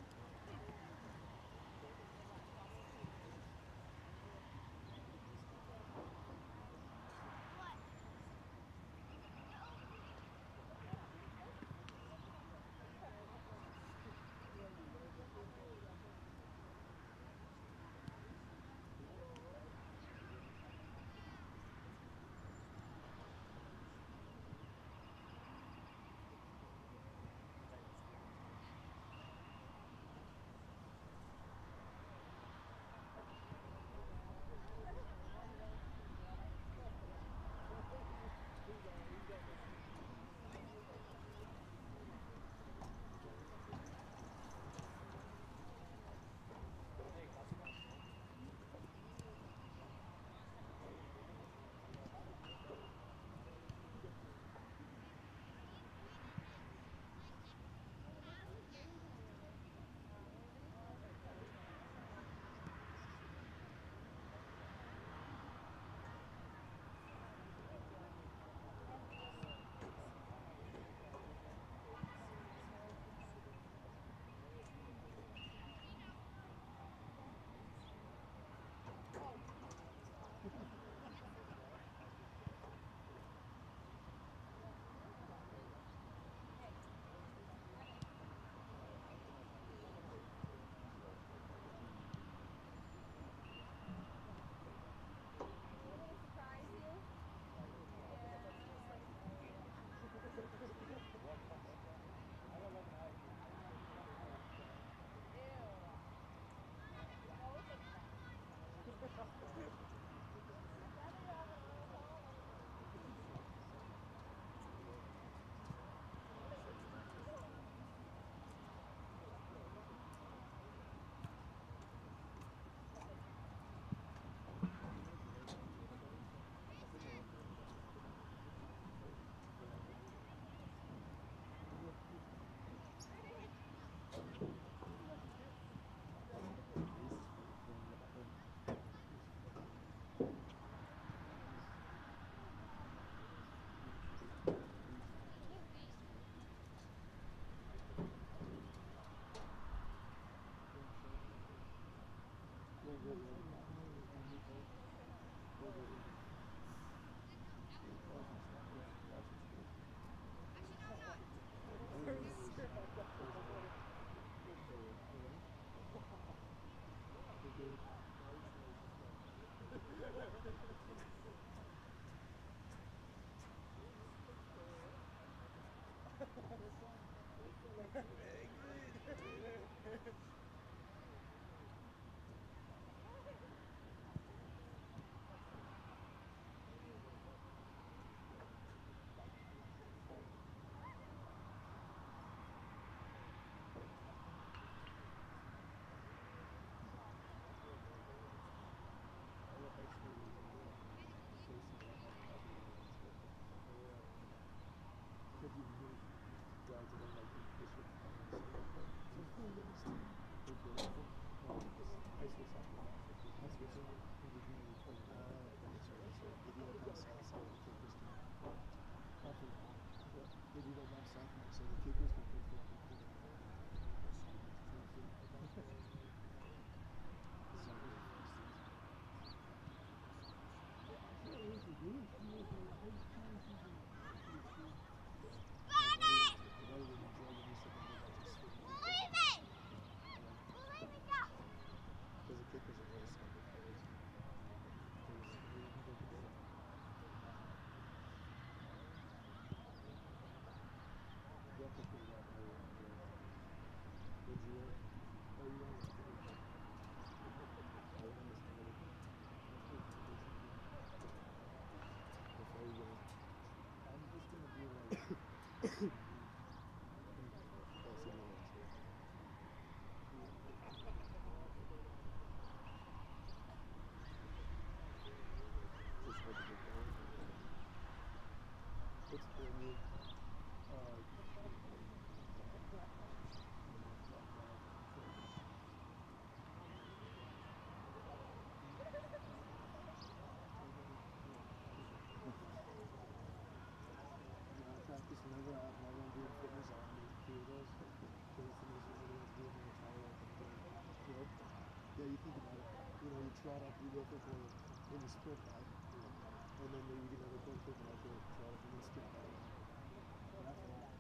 in the sprint back. And then you get another quick and like it. So and then sprint back. And that's a lot.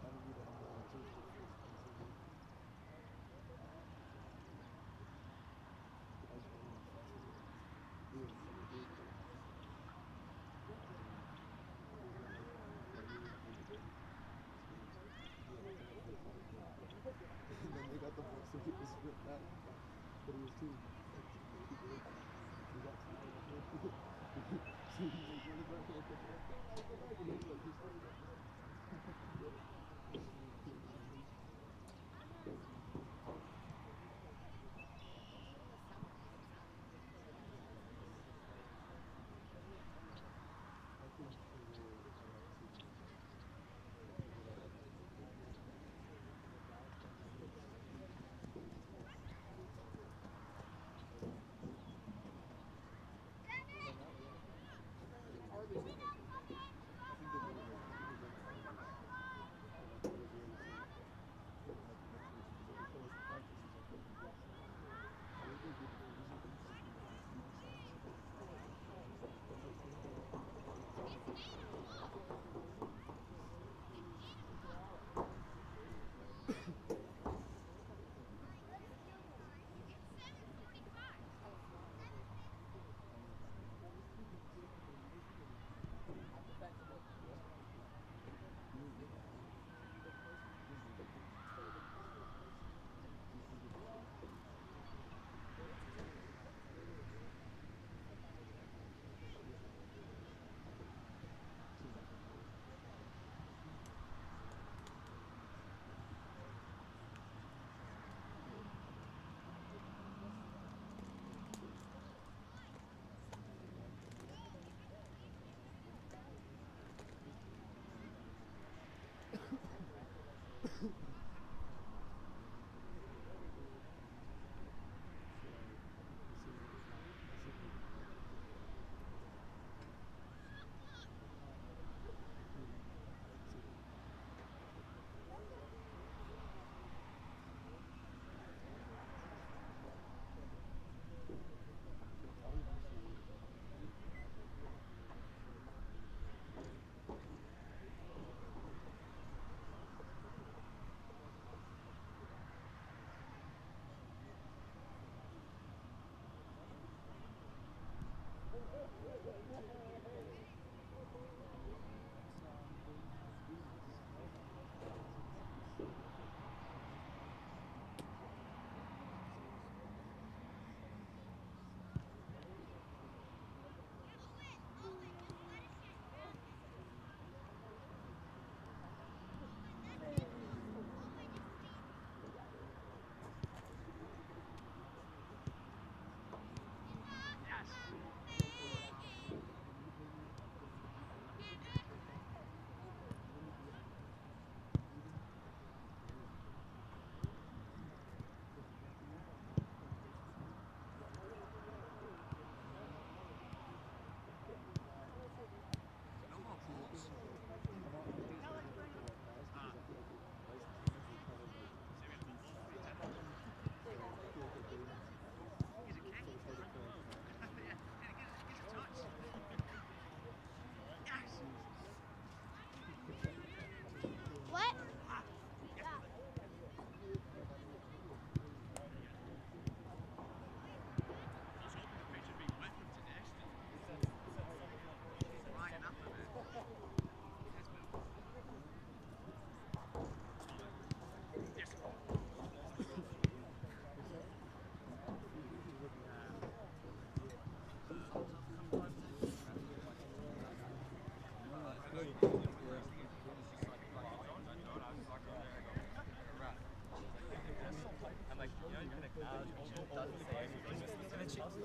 I don't need that more than 2 for the first time. And then they got the ball so he was sprint back. But he was too. He got tired of it. So he was like running back like that. And he was like, he's running back.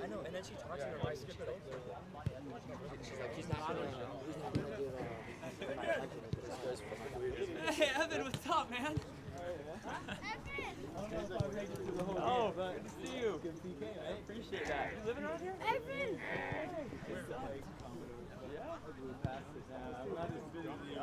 I know, and then she talks to her wife. She's like, he's not gonna give Hey, Evan, what's up, man? Oh, good to see you. Good PK, man. Appreciate that. You living around here? Evan! Hey, what's up? Yeah? I'm not as busy as you.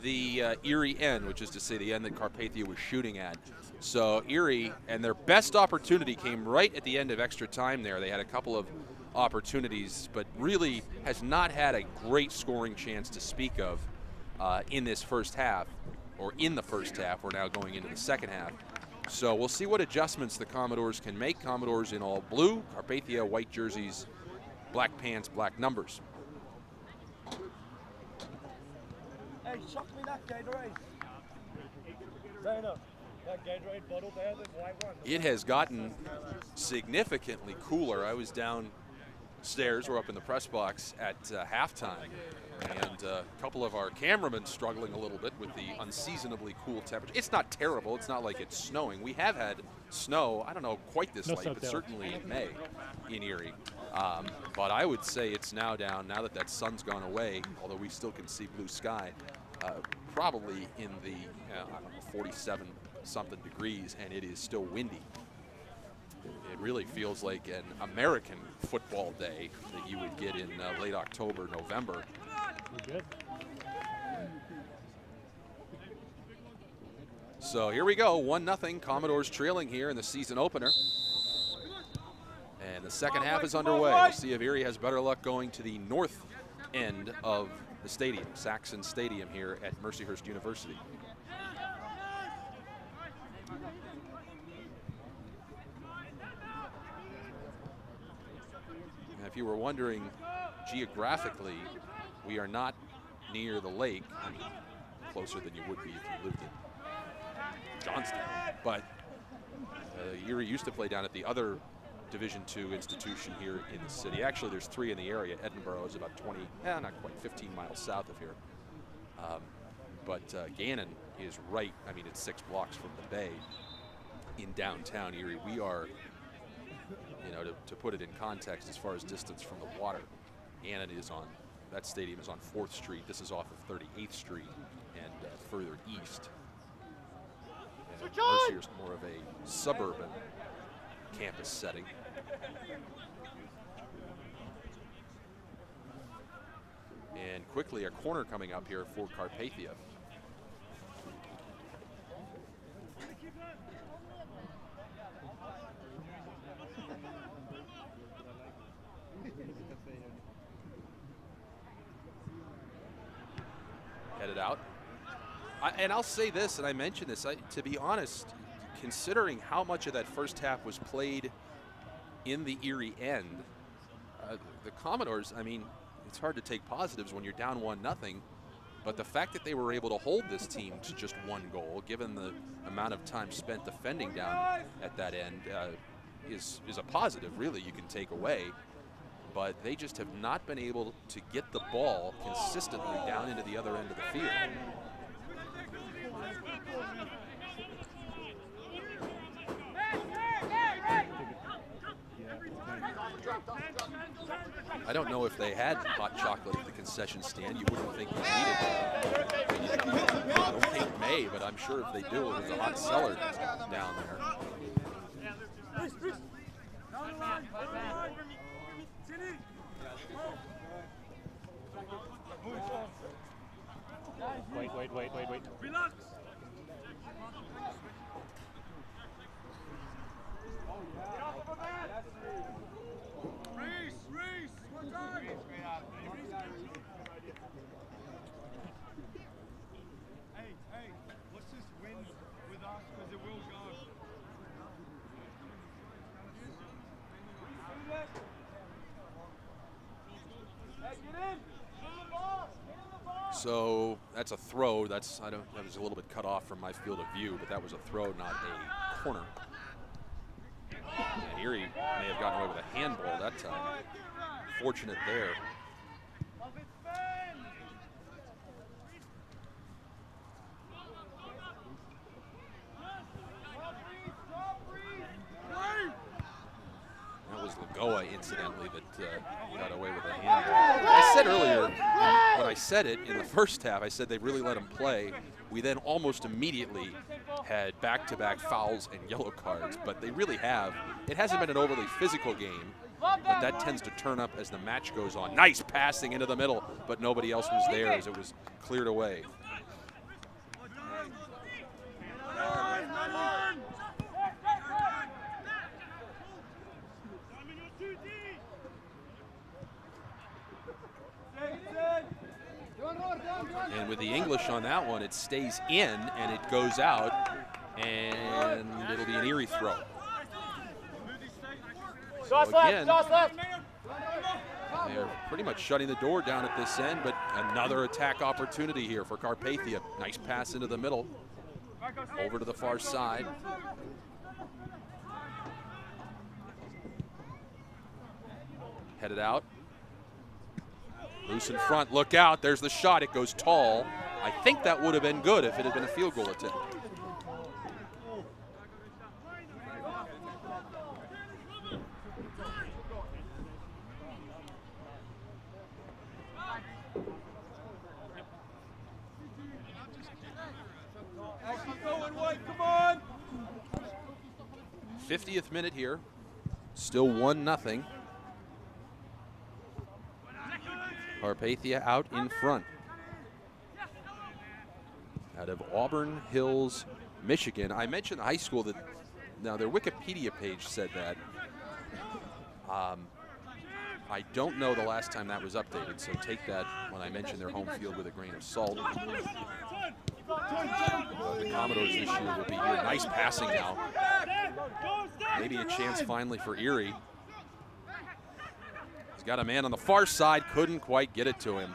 the Erie end, which is to say the end that Carpathia was shooting at. So Erie, and their best opportunity came right at the end of extra time there. They had a couple of opportunities, but really has not had a great scoring chance to speak of in this first half, or in the first half. We're now going into the second half. So we'll see what adjustments the Commodores can make. Commodores in all blue, Carpathia white jerseys, black pants, black numbers. Hey, chuck me that Gatorade. Zaina, that Gatorade bottle there, the white one. It has gotten significantly cooler. I was downstairs, we're up in the press box at halftime, and a couple of our cameramen struggling a little bit with the unseasonably cool temperature. It's not terrible. It's not like it's snowing. We have had snow, I don't know quite this late, but certainly in May in Erie. But I would say it's now down, now that that sun's gone away, although we still can see blue sky, probably in the 47-something degrees, and it is still windy. It really feels like an American football day that you would get in late October, November. Good. So here we go, 1-0, Commodores trailing here in the season opener. And the second half is underway. We'll see if Erie has better luck going to the north end of the stadium, Saxon Stadium here at Mercyhurst University. Now, if you were wondering, geographically, we are not near the lake. I mean, closer than you would be if you lived in Johnston. But Erie used to play down at the other Division II institution here in the city. Actually, there's 3 in the area. Edinburgh is about 20, not quite, 15 miles south of here. But Gannon is right, I mean, it's 6 blocks from the bay in downtown Erie. We are, you know, to put it in context as far as distance from the water, Gannon is on, that stadium is on 4th Street. This is off of 38th Street and further east. And Mercyhurst more of a suburban campus setting. And quickly a corner coming up here for Carpathia. Headed out. And I'll say this, and I mentioned this, to be honest, considering how much of that first half was played in the Erie end, the Commodores, I mean, it's hard to take positives when you're down 1-0, but the fact that they were able to hold this team to just 1 goal, given the amount of time spent defending down at that end, is a positive, really, you can take away. But they just have not been able to get the ball consistently down into the other end of the field. I don't know if they had hot chocolate at the concession stand. You wouldn't think you needed it. I don't think May, but I'm sure if they do, it was a hot cellar down there. Wait. Relax. Reese, what time? Hey, let's just win with us because it will go. Hey, get in! So that's a throw. That was a little bit cut off from my field of view, but that was a throw, not a corner. And Erie may have gotten away with a handball that time. Fortunate there. That was Lagoa, incidentally, that got away with a handball. I said earlier, when I said it in the first half, I said they really let him play. We then almost immediately had back-to-back fouls and yellow cards, but they really have. It hasn't been an overly physical game, but that tends to turn up as the match goes on. Nice passing into the middle, but nobody else was there as it was cleared away. And with the English on that one, it stays in and it goes out, and it'll be an Erie throw. So again, they're pretty much shutting the door down at this end, but another attack opportunity here for Carpathia. Nice pass into the middle, over to the far side. Headed out. Loose in front, look out, there's the shot, it goes tall. I think that would have been good if it had been a field goal attempt. Come on. 50th minute here, still 1-0. Carpathia out in front. Out of Auburn Hills, Michigan. I mentioned the high school that, now their Wikipedia page said that. I don't know the last time that was updated, so take that when I mention their home field with a grain of salt. The Commodores this year will be here. Nice passing now. Maybe a chance finally for Erie. He's got a man on the far side, couldn't quite get it to him.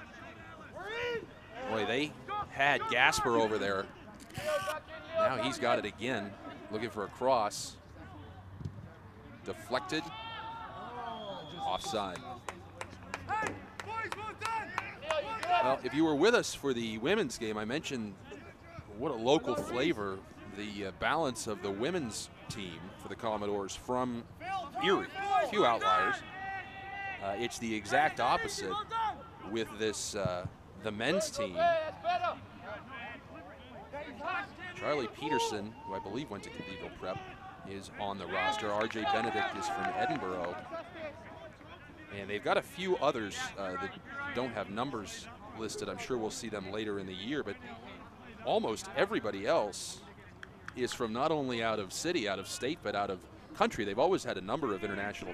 Boy, they had Gasper over there. Now he's got it again, looking for a cross. Deflected. Offside. Well, if you were with us for the women's game, I mentioned what a local flavor the balance of the women's team for the Commodores from Erie. A few outliers. It's the exact opposite with this the men's team. Charlie Peterson, who I believe went to Cathedral Prep, is on the roster. R.J. Benedict is from Edinburgh. And they've got a few others that don't have numbers listed. I'm sure we'll see them later in the year, but almost everybody else is from not only out of city, out of state, but out of country. They've always had a number of international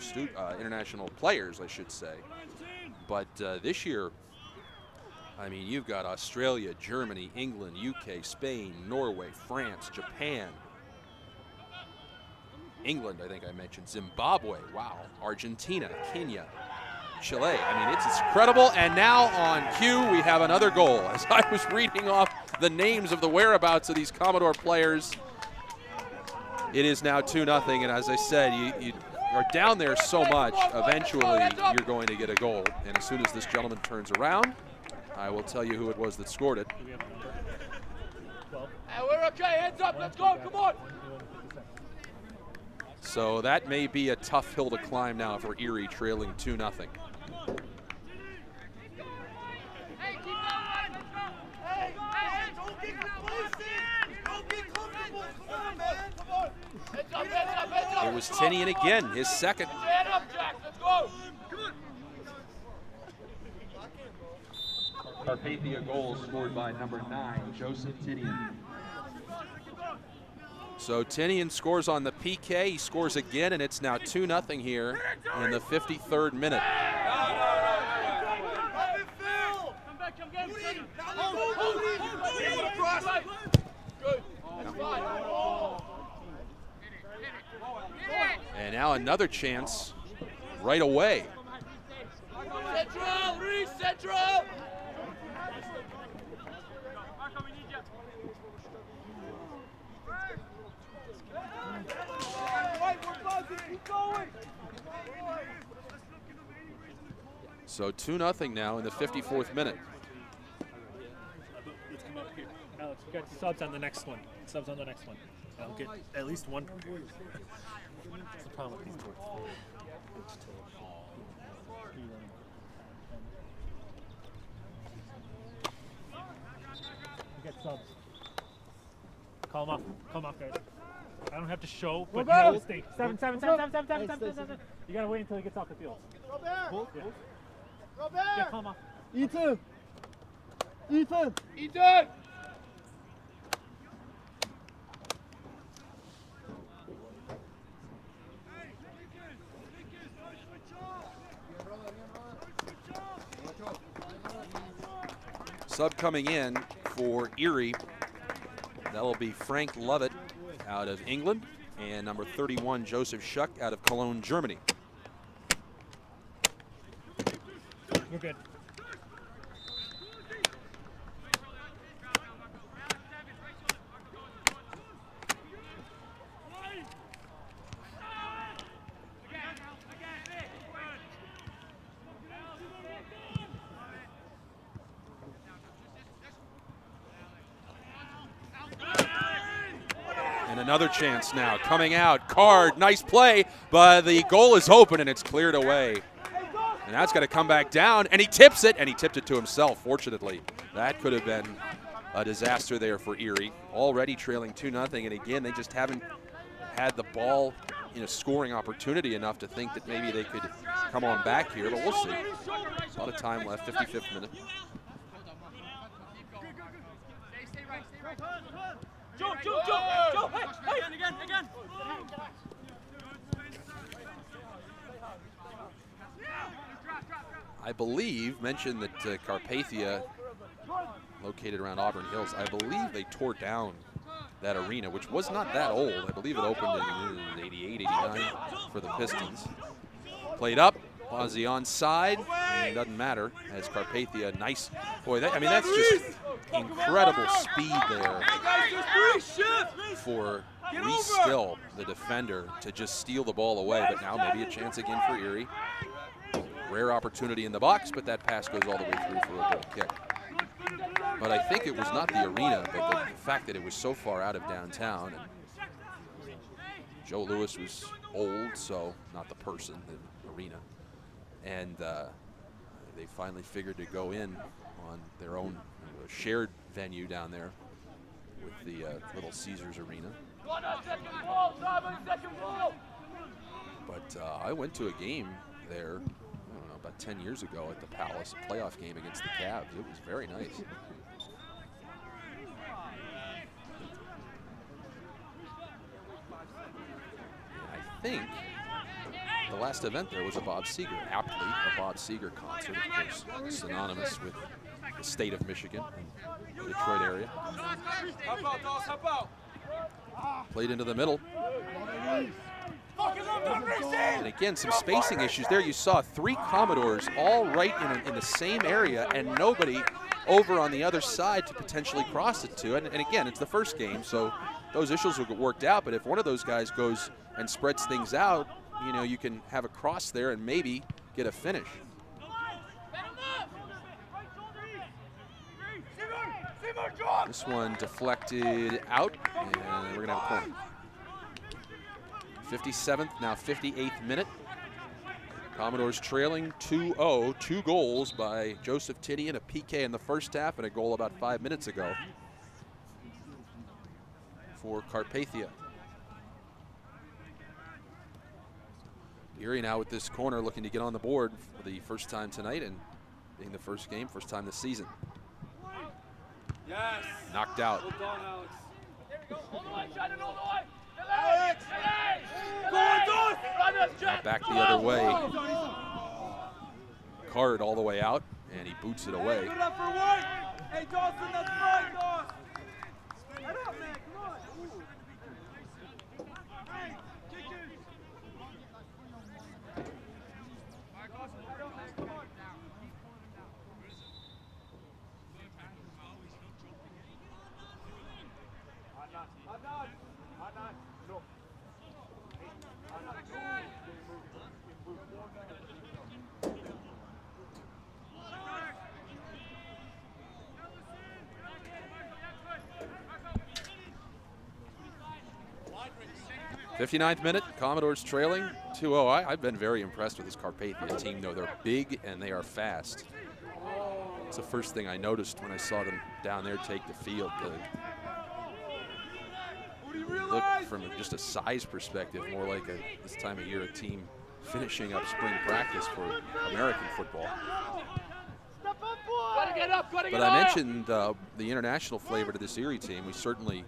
players, I should say. But this year, I mean, you've got Australia, Germany, England, UK, Spain, Norway, France, Japan, England, I think I mentioned, Zimbabwe, wow, Argentina, Kenya, Chile. I mean, it's incredible. And now on cue, we have another goal. As I was reading off the names of the whereabouts of these Commodore players, it is now 2-0. And as I said, you are down there so much, eventually you're going to get a goal. And as soon as this gentleman turns around, I will tell you who it was that scored it. Hey, we're okay, hands up, let's go, come on. So that may be a tough hill to climb now for Erie, trailing 2-0. Hey, keep going. Hey, don't get complacent. Don't get comfortable. Come on, man. Come on. Heads up, heads up, heads up. It was Tinian again, his second. Head up, Jack, let's go. Carpathia goal scored by number 9, Joseph Tinian. So Tinian scores on the PK, he scores again, and it's now 2-0 here in the 53rd minute. And now another chance right away. Central, Reese, Central. So 2-0 now in the 54th minute. Let's come up here. Alex, you got subs on the next one. Subs on the next one. I'll get at least one. That's the problem with these boards. You got subs. Call them off, guys. I don't have to show, but you know, stay. 7. You gotta wait until he gets off the field. Go back. Yeah. Go back. Yeah, call him off. Ethan. Sub coming in for Erie. That'll be Frank Lovett out of England and number 31, Joseph Schuck out of Cologne, Germany. We're good. And another chance now coming out. Card, nice play, but the goal is open and it's cleared away. And that's got to come back down, and he tips it, and he tipped it to himself, fortunately. That could have been a disaster there for Erie. Already trailing 2-0, and again, they just haven't had the ball in a scoring opportunity enough to think that maybe they could come on back here, but we'll see. A lot of time left, 55th minute. Joe, hey, again. I believe, mentioned that Carpathia, located around Auburn Hills, I believe they tore down that arena, which was not that old. I believe it opened in 88, 89 for the Pistons. Played up, Ozzy onside, and it doesn't matter, as Carpathia, nice, boy, that, I mean, that's just incredible speed there for Reese Still, the defender, to just steal the ball away, but now maybe a chance again for Erie. Rare opportunity in the box, but that pass goes all the way through for a goal kick. But I think it was not the arena, but the fact that it was so far out of downtown. And Joe Louis was old, so not the person, the arena. And they finally figured to go in on their own shared venue down there with the Little Caesars Arena. But I went to a game there, I don't know, about 10 years ago at the Palace, a playoff game against the Cavs. It was very nice. And I think the last event there was a Bob Seger, aptly a Bob Seger concert, of course, synonymous with the state of Michigan, the Detroit area. Played into the middle. And again, some spacing issues there. You saw 3 Commodores all right in the same area and nobody over on the other side to potentially cross it to. And again, it's the first game, so those issues will get worked out. But if one of those guys goes and spreads things out, you know, you can have a cross there and maybe get a finish. This one deflected out, and we're going to have a corner. 57th, now 58th minute. Commodores trailing 2-0, 2 goals by Joseph Tinian, a PK in the first half and a goal about 5 minutes ago for Carpathia. Erie now with this corner looking to get on the board for the first time tonight and being the first game, first time this season. Yes. Knocked out. Well done, Alex. There we go. All the way, shine it all the way. Alex! Now back the other way. Card all the way out, and he boots it away. Good up for White. Hey, Dawson, that's fine, Dawson. Head up, man. Come on. Hey, kick it. '59th minute, Commodores trailing 2-0. I've been very impressed with this Carpathia team, though. They're big and they are fast. It's the first thing I noticed when I saw them down there take the field. Look from just a size perspective, more like this time of year, a team finishing up spring practice for American football. But I mentioned the international flavor to this Erie team. We certainly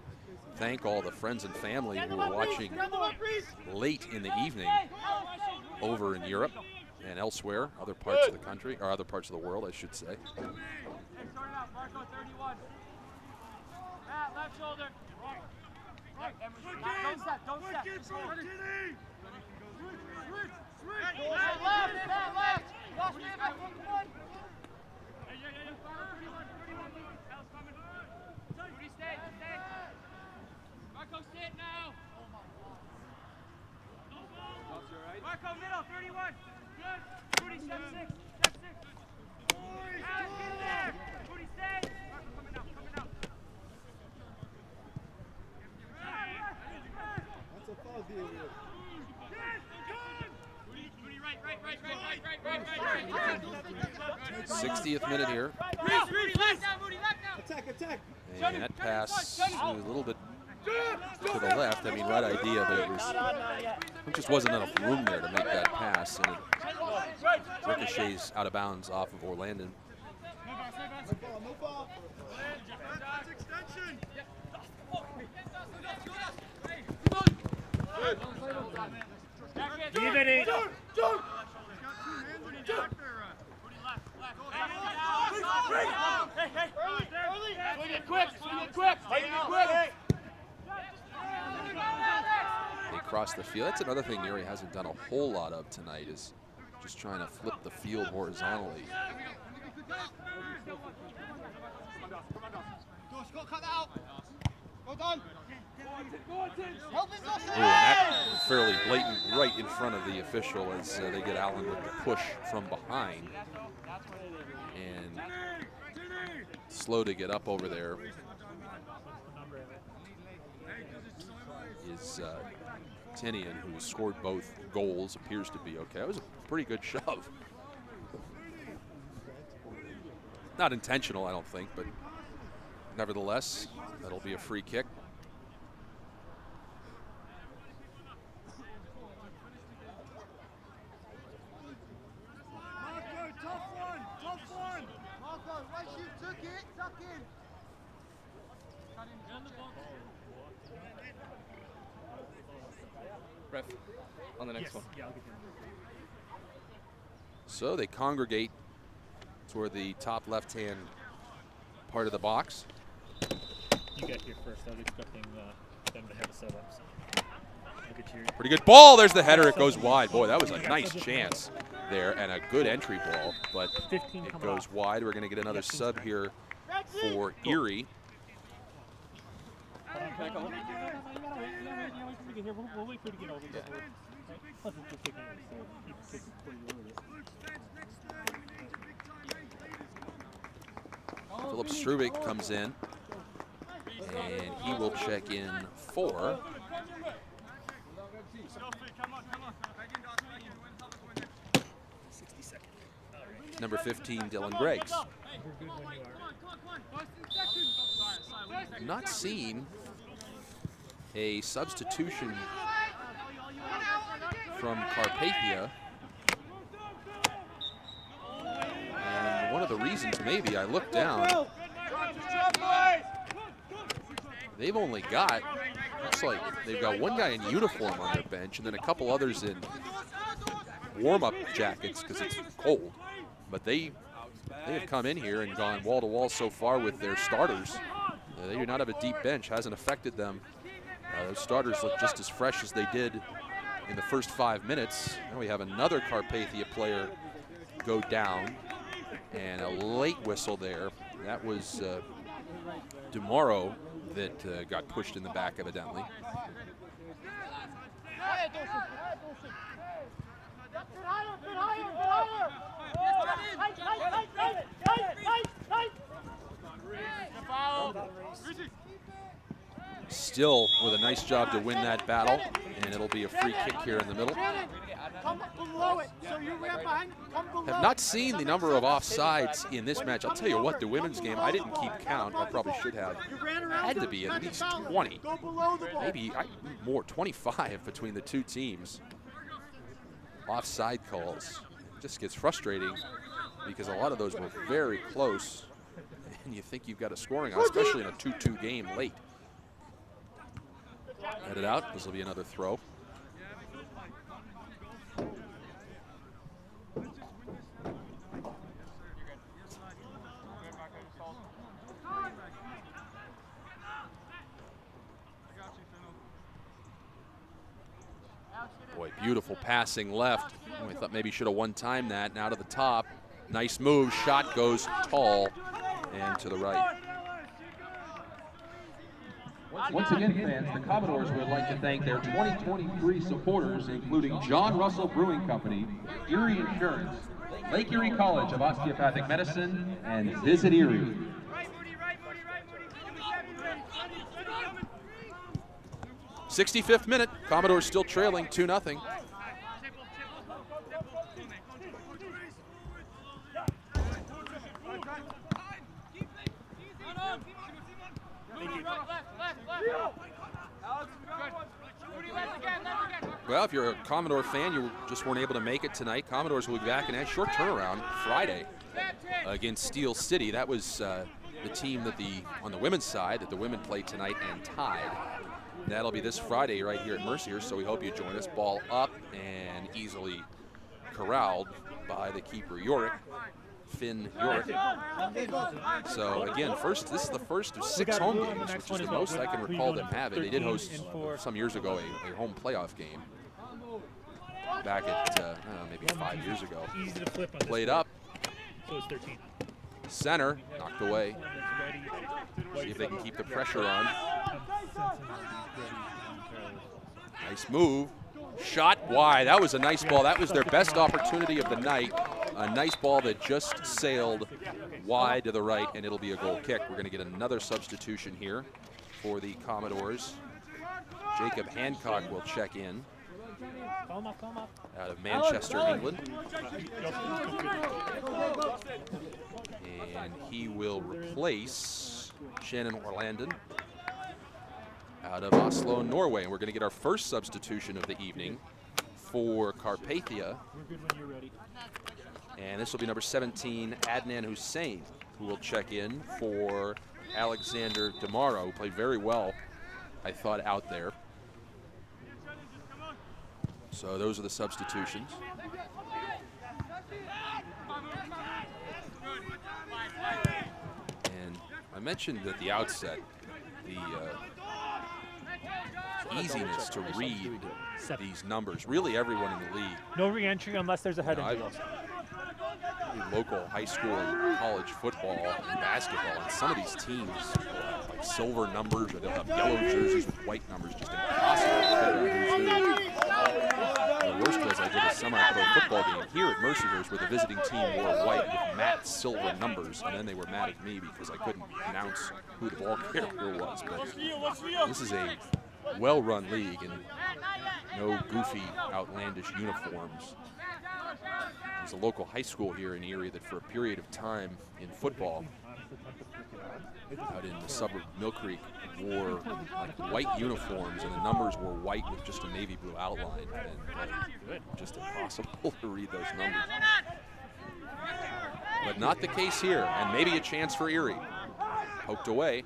thank all the friends and family who were watching late in the evening over in Europe and elsewhere, other parts of the country, or other parts of the world, I should say. Sort it out. Marco, 31. Matt, left shoulder. Right. Don't step. Don't step. Matt, left. Matt, left. Lost me. Come on. Yeah. 31. Hell's coming. Rudy, stay. Marco, sit now. Marco, middle, 31. Good. Rudy, step 6. Alex, get in there. Rudy, stay. Marco, coming out. That's a foul deal here. Rudy, right. 60th minute here. Rudy, left now. Attack. And that pass a little bit to the left. I mean, right idea, but there just wasn't enough room there to make that pass. And it ricochets out of bounds off of Orlandon. No ball. Extension. Leave it in. They cross the field. That's another thing Erie hasn't done a whole lot of tonight, is just trying to flip the field horizontally. Cut that out. Well done. Ooh, and that fairly blatant right in front of the official as they get Allen with the push from behind. And slow to get up over there is Tinian, who scored both goals, appears to be okay. That was a pretty good shove. Not intentional, I don't think, but nevertheless, that'll be a free kick. Ref, on the next one. Yeah, I'll get you. So they congregate toward the top left-hand part of the box. You got here first. I was expecting them to have a setup. So I'll get you. Pretty good ball. There's the header. It goes wide. Boy, that was a nice chance there and a good entry ball, but it goes wide. We're going to get another sub here for Erie. We'll wait for you to get over there. Plus, it's just taking it, so keep it before you order it. Philip Strubik comes in, and he will check in for number 15, Dylan Greggs. Not seen a substitution from Carpathia. And one of the reasons, maybe, I looked down, they've only got, looks like they've got one guy in uniform on their bench and then a couple others in warm-up jackets because it's cold. But they have come in here and gone wall-to-wall so far with their starters. They do not have a deep bench, hasn't affected them. Those starters look just as fresh as they did in the first 5 minutes. Now we have another Carpathia player go down, and a late whistle there. That was DeMauro that got pushed in the back, evidently. Still with a nice job to win that battle, and it'll be a free kick here in the middle. Have not seen the number of offsides in this match. I'll tell you what, the women's game, I didn't keep count. I probably should have. Had to be at least 20, maybe more, 25 between the two teams. Offside calls. It just gets frustrating because a lot of those were very close, and you think you've got a scoring on, especially in a 2-2 game late. Headed out. This will be another throw. Beautiful passing left. Oh, I thought maybe he should have one-timed that. Now to the top. Nice move. Shot goes tall and to the right. Once again, fans, the Commodores would like to thank their 2023 supporters, including John Russell Brewing Company, Erie Insurance, Lake Erie College of Osteopathic Medicine, and Visit Erie. 65th minute. Commodores still trailing 2-0. Well, if you're a Commodore fan, you just weren't able to make it tonight. Commodores will be back in a short turnaround Friday against Steel City. That was the team that on the women's side that the women played tonight and tied. That'll be this Friday right here at Mercier, so we hope you join us. Ball up and easily corralled by the keeper, Finn Yorick. So again, this is the first of 6 home games, which is the most I can recall them having. They did host some years ago a home playoff game back at maybe 5 years ago. Easy to flip on Played up. So it's 13. Center, knocked away. See if they can keep the pressure on. Nice move. Shot wide. That was a nice ball. That was their best opportunity of the night. A nice ball that just sailed wide to the right, and it'll be a goal kick. We're going to get another substitution here for the Commodores. Jacob Hancock will check in out of Manchester, England. And he will replace Shannon Orlandon out of Oslo, Norway. And we're going to get our first substitution of the evening for Carpathia. And this will be number 17, Adnan Hussein, who will check in for Alexander Demaro, who played very well, I thought, out there. So those are the substitutions. And I mentioned at the outset the easiness to read these numbers. Really everyone in the league. No re-entry unless there's a head injury. Local high school and college football and basketball, and some of these teams like silver numbers, or they'll have yellow jerseys with white numbers. Just impossible to figure out who's who. The worst was I did a semi-pro football game here at Mercyhurst where the visiting team wore white with matte silver numbers, and then they were mad at me because I couldn't pronounce who the ball carrier was. But this is a well-run league and no goofy, outlandish uniforms. There's a local high school here in Erie that for a period of time in football out in the suburb of Mill Creek wore like white uniforms, and the numbers were white with just a navy blue outline, and just impossible to read those numbers. But not the case here, and maybe a chance for Erie. Poked away.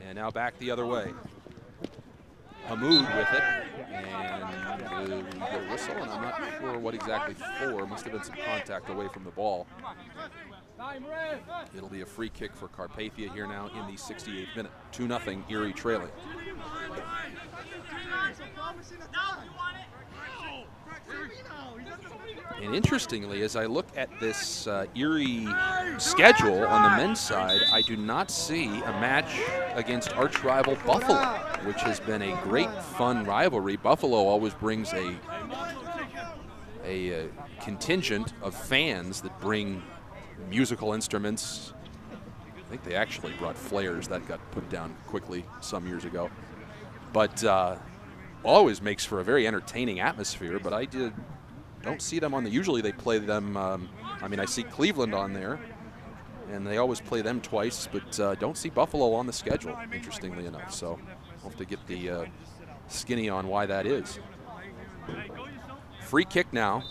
And now back the other way. Hamoud with it, and we get a whistle, and I'm not sure what exactly for. Must have been some contact away from the ball. It'll be a free kick for Carpathia here now in the 68th minute. 2-0, Erie trailing. And interestingly, as I look at this Erie schedule on the men's side, I do not see a match against arch rival Buffalo, which has been a great fun rivalry. Buffalo always brings a contingent of fans that bring musical instruments. I think they actually brought flares. That got put down quickly some years ago. But always makes for a very entertaining atmosphere, but I don't see them on the, usually they play them, I mean, I see Cleveland on there, and they always play them twice, but don't see Buffalo on the schedule, interestingly enough. So I'll have to get the skinny on why that is. Free kick now.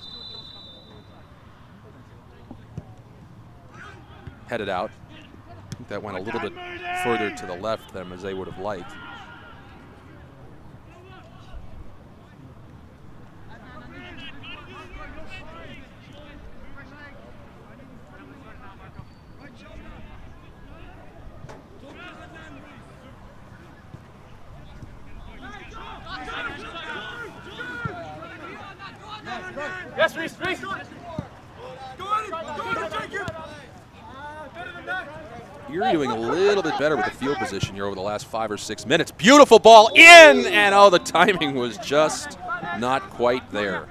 Headed out. I think that went a little bit further to the left than as they would have liked. Yes, Reese, Reese. Go on, take it. Better than that. You're doing a little bit better with the field position here over the last 5 or 6 minutes. Beautiful ball in, and oh, the timing was just not quite there.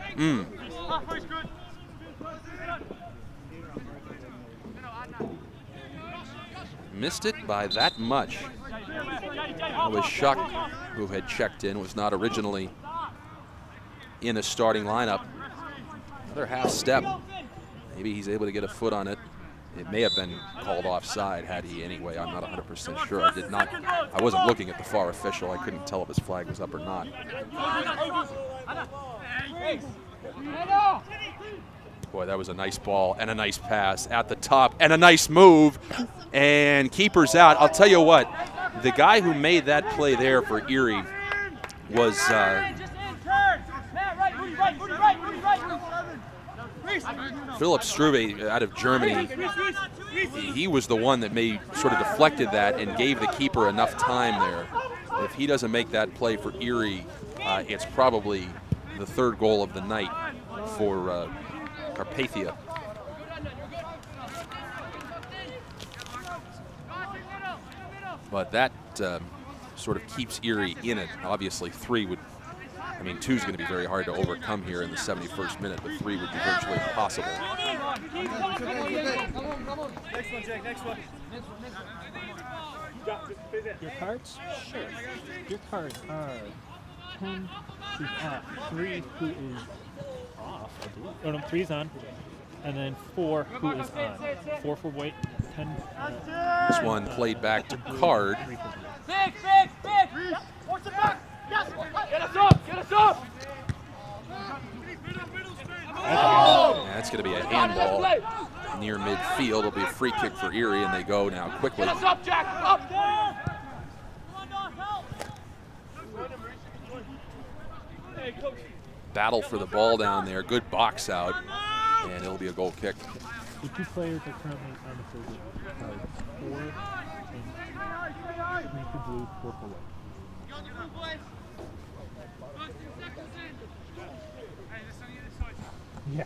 Missed it by that much. It was Shuck who had checked in, was not originally in the starting lineup. Another half step. Maybe he's able to get a foot on it. It may have been called offside had he anyway. I'm not 100% sure. I wasn't looking at the far official. I couldn't tell if his flag was up or not. Boy, that was a nice ball and a nice pass at the top and a nice move. And keeper's out. I'll tell you what, the guy who made that play there for Erie was Philip Strube out of Germany. He was the one that sort of deflected that and gave the keeper enough time there. If he doesn't make that play for Erie, it's probably the third goal of the night for Carpathia. But that sort of keeps Erie in it. Obviously, 2's going to be very hard to overcome here in the 71st minute, but 3 would be virtually impossible. Next one, Jake, next one. Your cards? Sure. Your cards are 10, 3 who is off, I believe. Oh no, 3's on. And then 4 who is on. 4 for white, 10. This one played back to Card. Big! Force it back! Yes! Get us up! Get us up! That's going to be a handball near midfield. It'll be a free kick for Erie, and they go now quickly. Get us up, Jack! Up! Battle for the ball down there. Good box out, and it'll be a goal kick. The 2 players are currently on the field. 4 and 3 for blue, 4 for white. Yeah.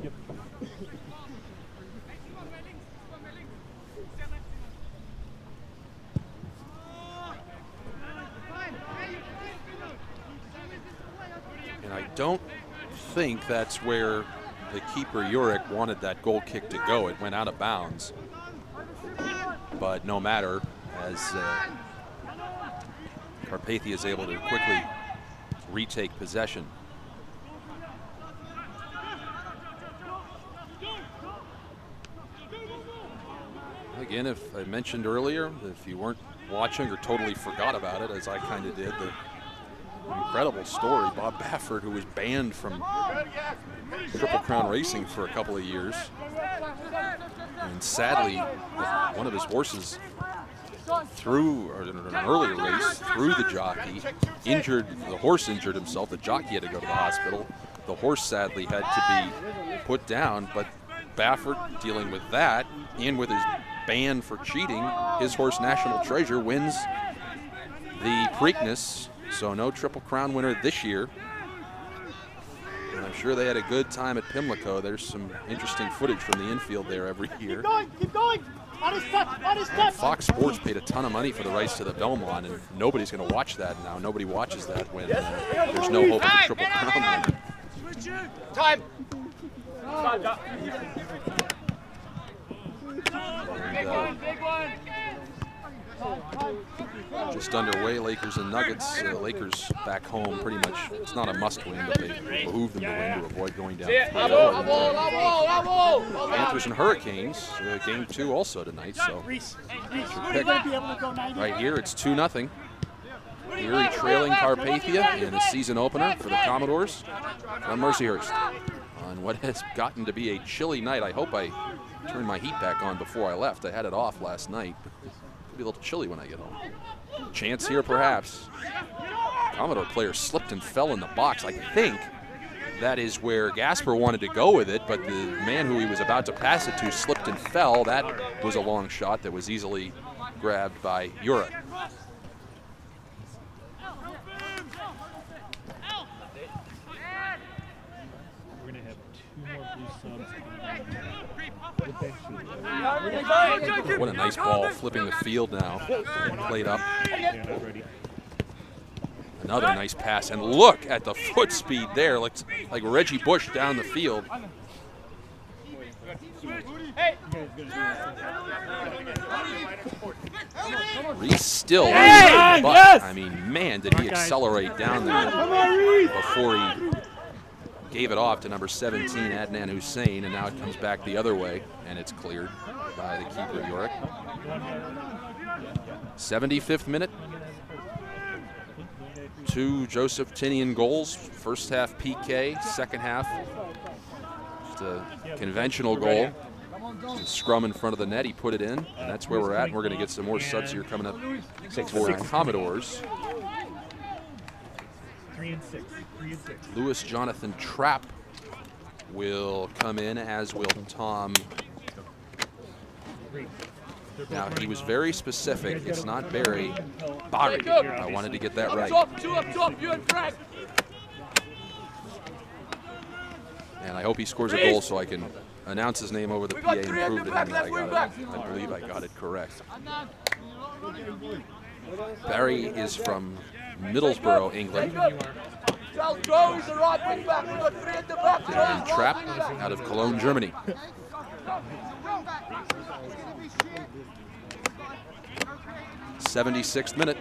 Yep. And I don't think that's where the keeper, Jurek, wanted that goal kick to go. It went out of bounds. But no matter, as Carpathia is able to quickly retake possession. Again, if I mentioned earlier, if you weren't watching or totally forgot about it, as I kind of did, the incredible story, Bob Baffert, who was banned from Triple Crown Racing for a couple of years. And sadly, one of his horses in an earlier race, threw the jockey, the horse injured himself, the jockey had to go to the hospital. The horse sadly had to be put down, but Baffert, dealing with that, and with his ban for cheating, his horse National Treasure wins the Preakness, so no Triple Crown winner this year. And I'm sure they had a good time at Pimlico. There's some interesting footage from the infield there every year. Keep going! On his touch! Fox Sports paid a ton of money for the rights to the Belmont, and nobody's going to watch that now. Nobody watches that when there's no hope of a Triple Crown win. Time! Big one! Just underway, Lakers and Nuggets. Lakers back home pretty much. It's not a must-win, but they behoove them to win to avoid going down 3-0. Panthers and Hurricanes, game 2 also tonight, so pick. Right here, it's 2-0. Erie trailing Carpathia in the season opener for the Commodores from Mercyhurst on what has gotten to be a chilly night. I hope I turned my heat back on before I left. I had it off last night. It'll be a little chilly when I get home. Chance here, perhaps. Commodore player slipped and fell in the box. I think that is where Gasper wanted to go with it, but the man who he was about to pass it to slipped and fell. That was a long shot that was easily grabbed by Jurek. What a nice ball, flipping the field now. Played up. Another nice pass, and look at the foot speed there, like Reggie Bush down the field. Reese still, but I mean, man, did he accelerate down there before he gave it off to number 17, Adnan Hussein, and now it comes back the other way, and it's cleared by the keeper, Yorick. 75th minute. 2 Joseph Tinian goals. First half PK, second half just a conventional goal. Just a scrum in front of the net, he put it in, and that's where we're at. And we're going to get some more subs here coming up for the Commodores. 3 and 6. Lewis Jonathan Trapp will come in, as will Tom. Now, he was very specific. It's not Barry. Barry. I wanted to get that right. Two up, you and Frank. And I hope he scores a goal so I can announce his name over the PA and prove to him that I believe I got it correct. Barry is from Middlesbrough, England. And Trapp out of Cologne, Germany. 76th minute.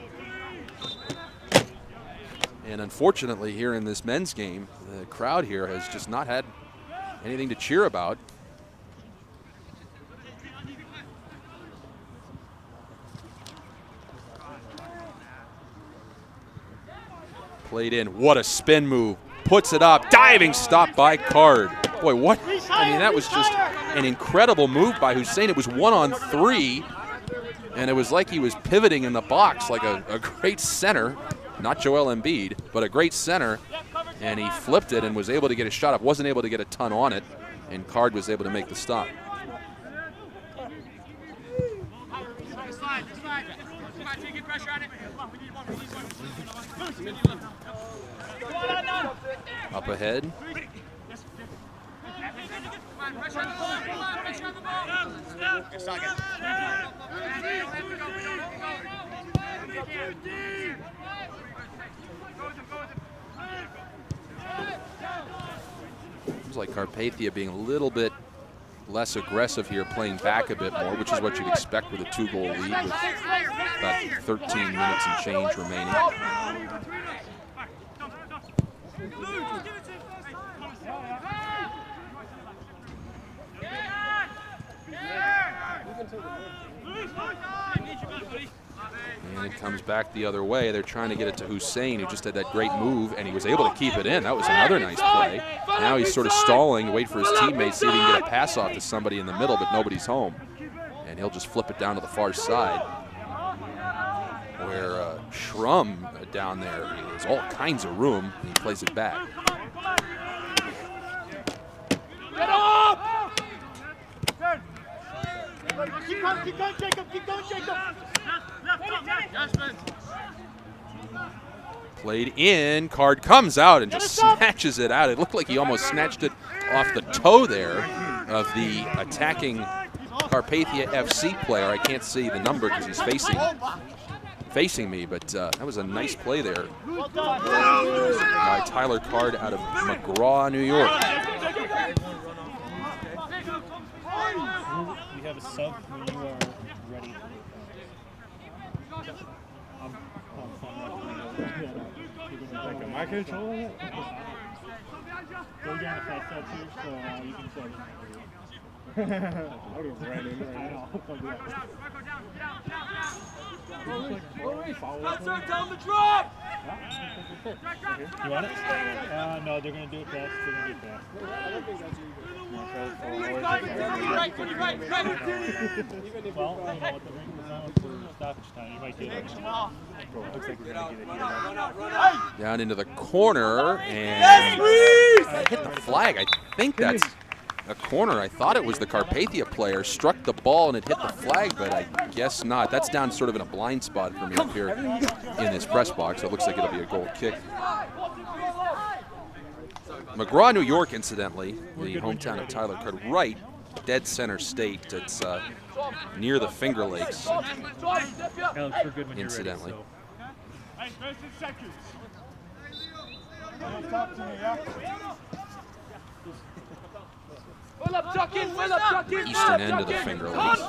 And unfortunately here in this men's game, the crowd here has just not had anything to cheer about. Played in, what a spin move. Puts it up, diving stop by Card. Boy, what, I mean, that was just an incredible move by Hussein. It was 1-on-3, and it was like he was pivoting in the box like a great center, not Joel Embiid, but a great center, and he flipped it and was able to get a shot up. Wasn't able to get a ton on it, and Card was able to make the stop. Up ahead. Seems like Carpathia being a little bit less aggressive here, playing back a bit more, which is what you'd expect with a 2-goal lead with about 13 minutes and change remaining. And it comes back the other way. They're trying to get it to Hussein, who just had that great move, and he was able to keep it in. That was another nice play. Now he's sort of stalling, wait for his teammates, see if he can get a pass off to somebody in the middle, but nobody's home. And he'll just flip it down to the far side, where Schrum down there has all kinds of room, and he plays it back. Get up! Keep going, Jacob, Jacob. Played in, Card comes out and just snatches it out. It looked like he almost snatched it off the toe there of the attacking Carpathia FC player. I can't see the number because he's facing me, but that was a nice play there by Tyler Card out of McGraw, New York. We have a sub when you are ready. Am I controlling it? Go down if I sub here, so you can sub. I would have ran in there. I know. Tell him to drop! You want it? No, they're going to do it fast. They're going to do it fast. I don't think that's you. Well, you know what the ring was on for stoppage time. You might get it. Looks like we're going to get it here. Down into the corner, and hit the flag. I think that's a corner. I thought it was the Carpathia player. Struck the ball and it hit the flag, but I guess not. That's down sort of in a blind spot for me up here in this press box. It looks like it'll be a goal kick. McGraw, New York, incidentally, the hometown of Tyler Card, right, dead center state. It's near the Finger Lakes, Alex, we're good when incidentally. You're ready, Hey, first and seconds. Talk to me, yeah? Fill up, tuck in, fill up, tuck in. Eastern end of the Finger Lakes.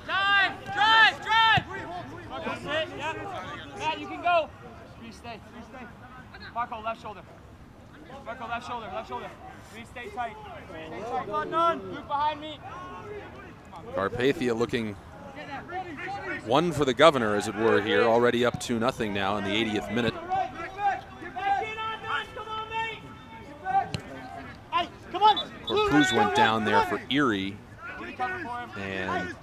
Drive! That's it, yeah. Matt, you can go. Stay. Marco, left shoulder. Left shoulder. Stay tight. Come on, none. Move behind me. Carpathia looking one for the governor, as it were, here. Already up 2-0 now in the 80th minute. Corpuz went down there for Erie, and I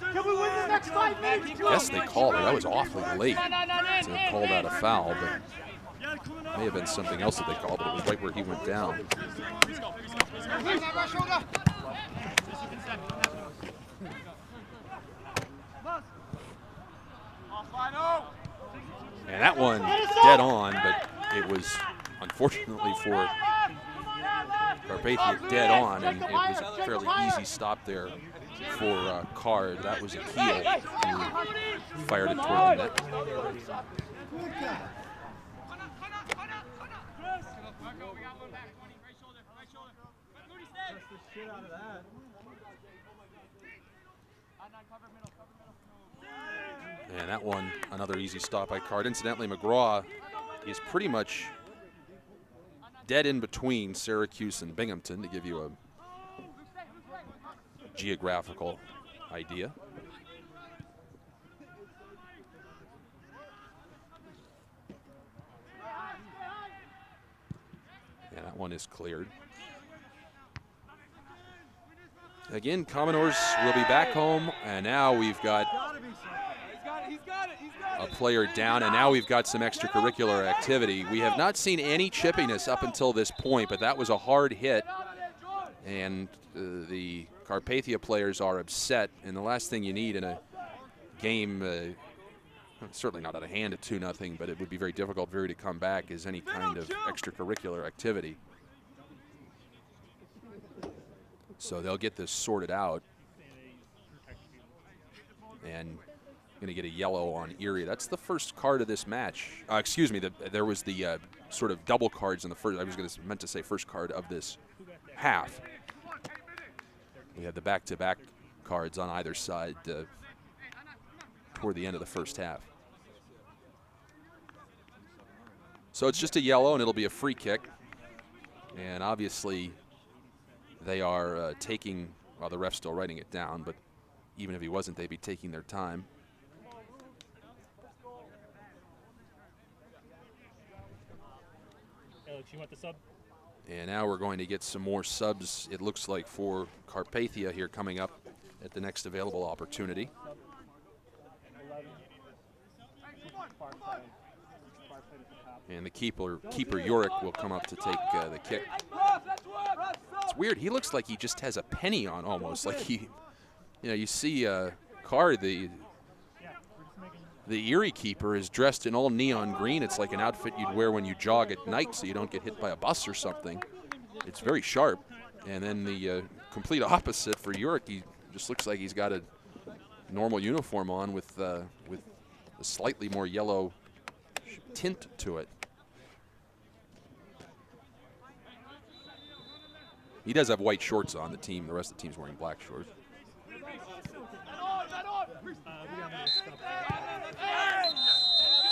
guess they called it. That was awfully late to call that a foul, but it may have been something else that they called, but it was right where he went down. And that one dead on, but it was unfortunately for Carpathia dead on, and it was a fairly easy stop there for Card. That was a heel who fired it toward the net. And that one, another easy stop by Card. Incidentally, McGraw is pretty much dead in between Syracuse and Binghamton, to give you a geographical idea. And that one is cleared. Again, Commodores will be back home, and now we've got a player down, and now we've got some extracurricular activity. We have not seen any chippiness up until this point, but that was a hard hit, and the Carpathia players are upset, and the last thing you need in a game, certainly not out of hand at 2-0, but it would be very difficult for Erie to come back, is any kind of extracurricular activity. So they'll get this sorted out, and going to get a yellow on Erie. That's the first card of this match. Excuse me, there was the sort of double cards in the first. I was meant to say first card of this half. We had the back-to-back cards on either side toward the end of the first half. So it's just a yellow, and it'll be a free kick. And obviously, they are taking, well, the ref's still writing it down, but even if he wasn't, they'd be taking their time. Alex, you want the sub? And now we're going to get some more subs, it looks like, for Carpathia here coming up at the next available opportunity. And the keeper Yorick will come up to take the kick. It's weird. He looks like he just has a penny on almost. Like he, you see Card, the Erie keeper is dressed in all neon green. It's like an outfit you'd wear when you jog at night so you don't get hit by a bus or something. It's very sharp. And then the complete opposite for Yorick. He just looks like he's got a normal uniform on with a slightly more yellow tint to it. He does have white shorts on. The rest of the team's wearing black shorts.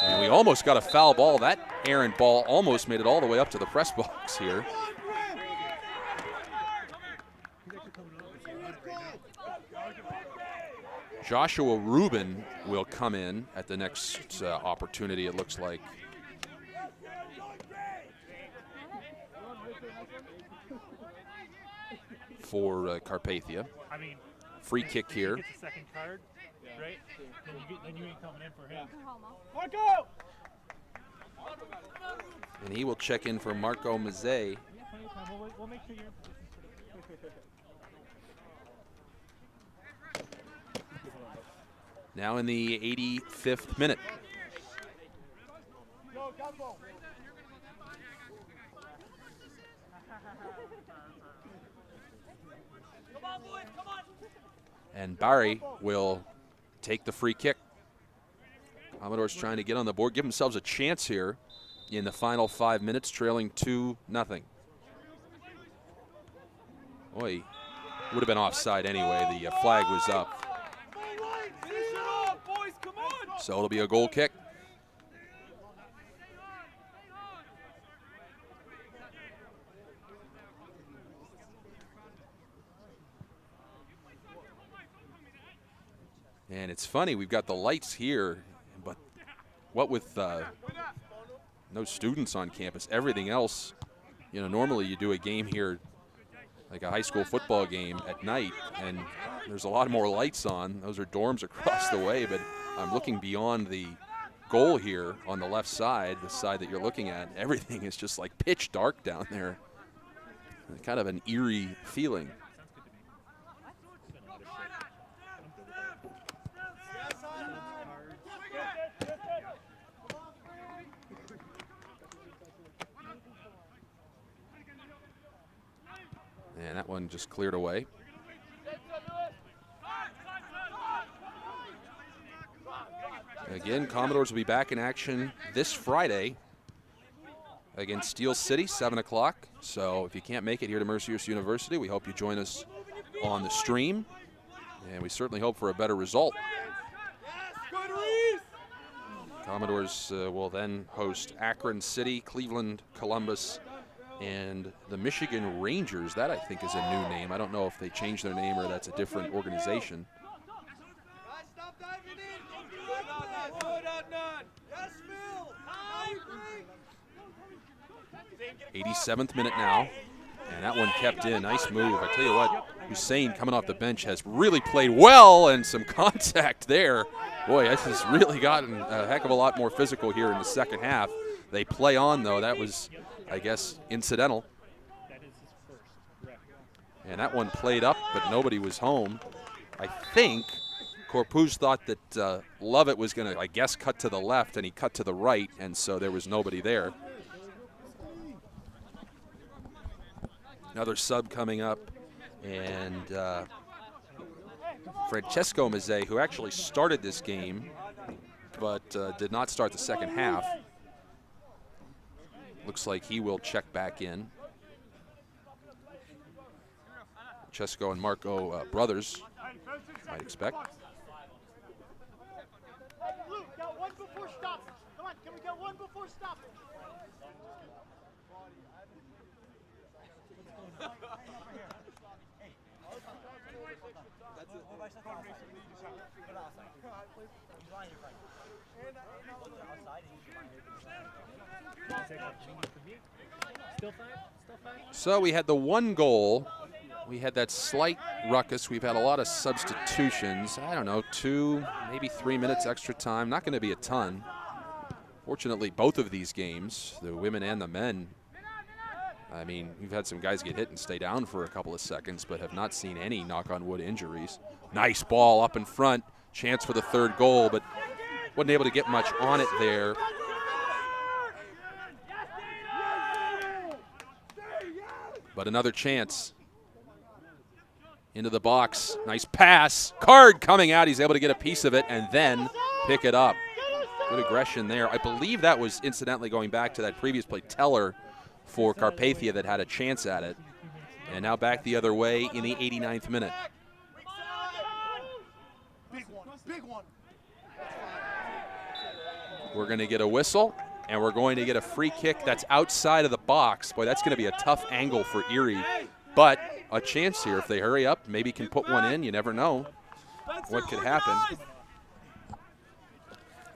And we almost got a foul ball. That errant ball almost made it all the way up to the press box here. Joshua Rubin will come in at the next opportunity, it looks like. For Carpathia. I mean, free kick here. He gets a second card, right? Then you ain't coming in for him. Marco! And he will check in for Marco Mazzei. We'll make sure you're in position. Now in the 85th minute. Come on, boys, come on. And Barry will take the free kick. Commodores trying to get on the board, give themselves a chance here in the final 5 minutes, trailing 2-0. Boy, would have been offside anyway. The flag was up. So it'll be a goal kick. And it's funny, we've got the lights here, but what with no students on campus, everything else, you know, normally you do a game here, like a high school football game at night, and there's a lot more lights on. Those are dorms across the way, but I'm looking beyond the goal here on the left side, the side that you're looking at. Everything is just like pitch dark down there. Kind of an eerie feeling. And that one just cleared away. Again, Commodores will be back in action this Friday against Steel City, 7 o'clock. So if you can't make it here to Mercyhurst University, we hope you join us on the stream. And we certainly hope for a better result. Commodores will then host Akron City, Cleveland, Columbus, and the Michigan Rangers. That, I think, is a new name. I don't know if they changed their name or that's a different organization. 87th minute now, and that one kept in. Nice move. I tell you what, Hussein coming off the bench has really played well, and some contact there. Boy, this has really gotten a heck of a lot more physical here in the second half. They play on, though. That was, I guess, incidental. And that one played up, but nobody was home. I think Corpuz thought that Lovett was going to, I guess, cut to the left, and he cut to the right, and so there was nobody there. Another sub coming up, and Francesco Mazzei, who actually started this game, but did not start the second half. Looks like he will check back in. Francesco and Marco brothers, I'd expect. Luke, got one before stoppage. Come on, can we get one before stoppage? So we had the one goal. We had that slight ruckus. We've had a lot of substitutions. I don't know, 2, maybe 3 minutes extra time. Not going to be a ton. Fortunately, both of these games, the women and the men, I mean, we've had some guys get hit and stay down for a couple of seconds, but have not seen any, knock on wood, injuries. Nice ball up in front. Chance for the third goal, but wasn't able to get much on it there. But another chance. Into the box. Nice pass. Card coming out. He's able to get a piece of it and then pick it up. Good aggression there. I believe that was incidentally going back to that previous play. Teller for Carpathia that had a chance at it. And now back the other way in the 89th minute. Big one. We're going to get a whistle, and we're going to get a free kick that's outside of the box. Boy, that's going to be a tough angle for Erie. But a chance here. If they hurry up, maybe can put one in. You never know what could happen.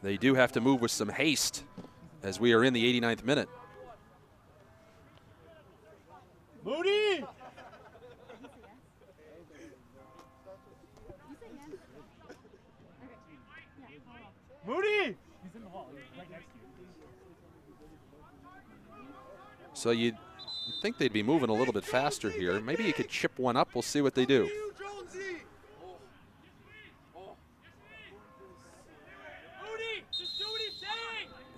They do have to move with some haste as we are in the 89th minute. Moody! Moody! He's in the hall. He's right next to you. So you'd think they'd be moving a little bit faster here. Maybe you could chip one up. We'll see what they do.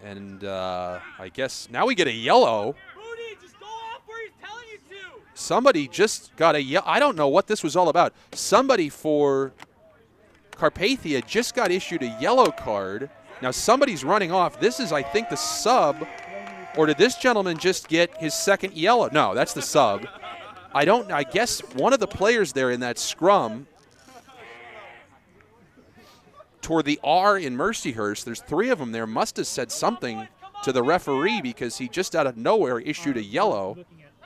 And I guess now we get a yellow. Moody, just go off where he's telling you to. Somebody just got a yellow. I don't know what this was all about. Somebody for Carpathia just got issued a yellow card. Now somebody's running off. This is, I think, the sub. Or did this gentleman just get his second yellow? No, that's the sub. I guess one of the players there in that scrum toward the R in Mercyhurst, there's 3 of them there, must have said something to the referee because he just out of nowhere issued a yellow.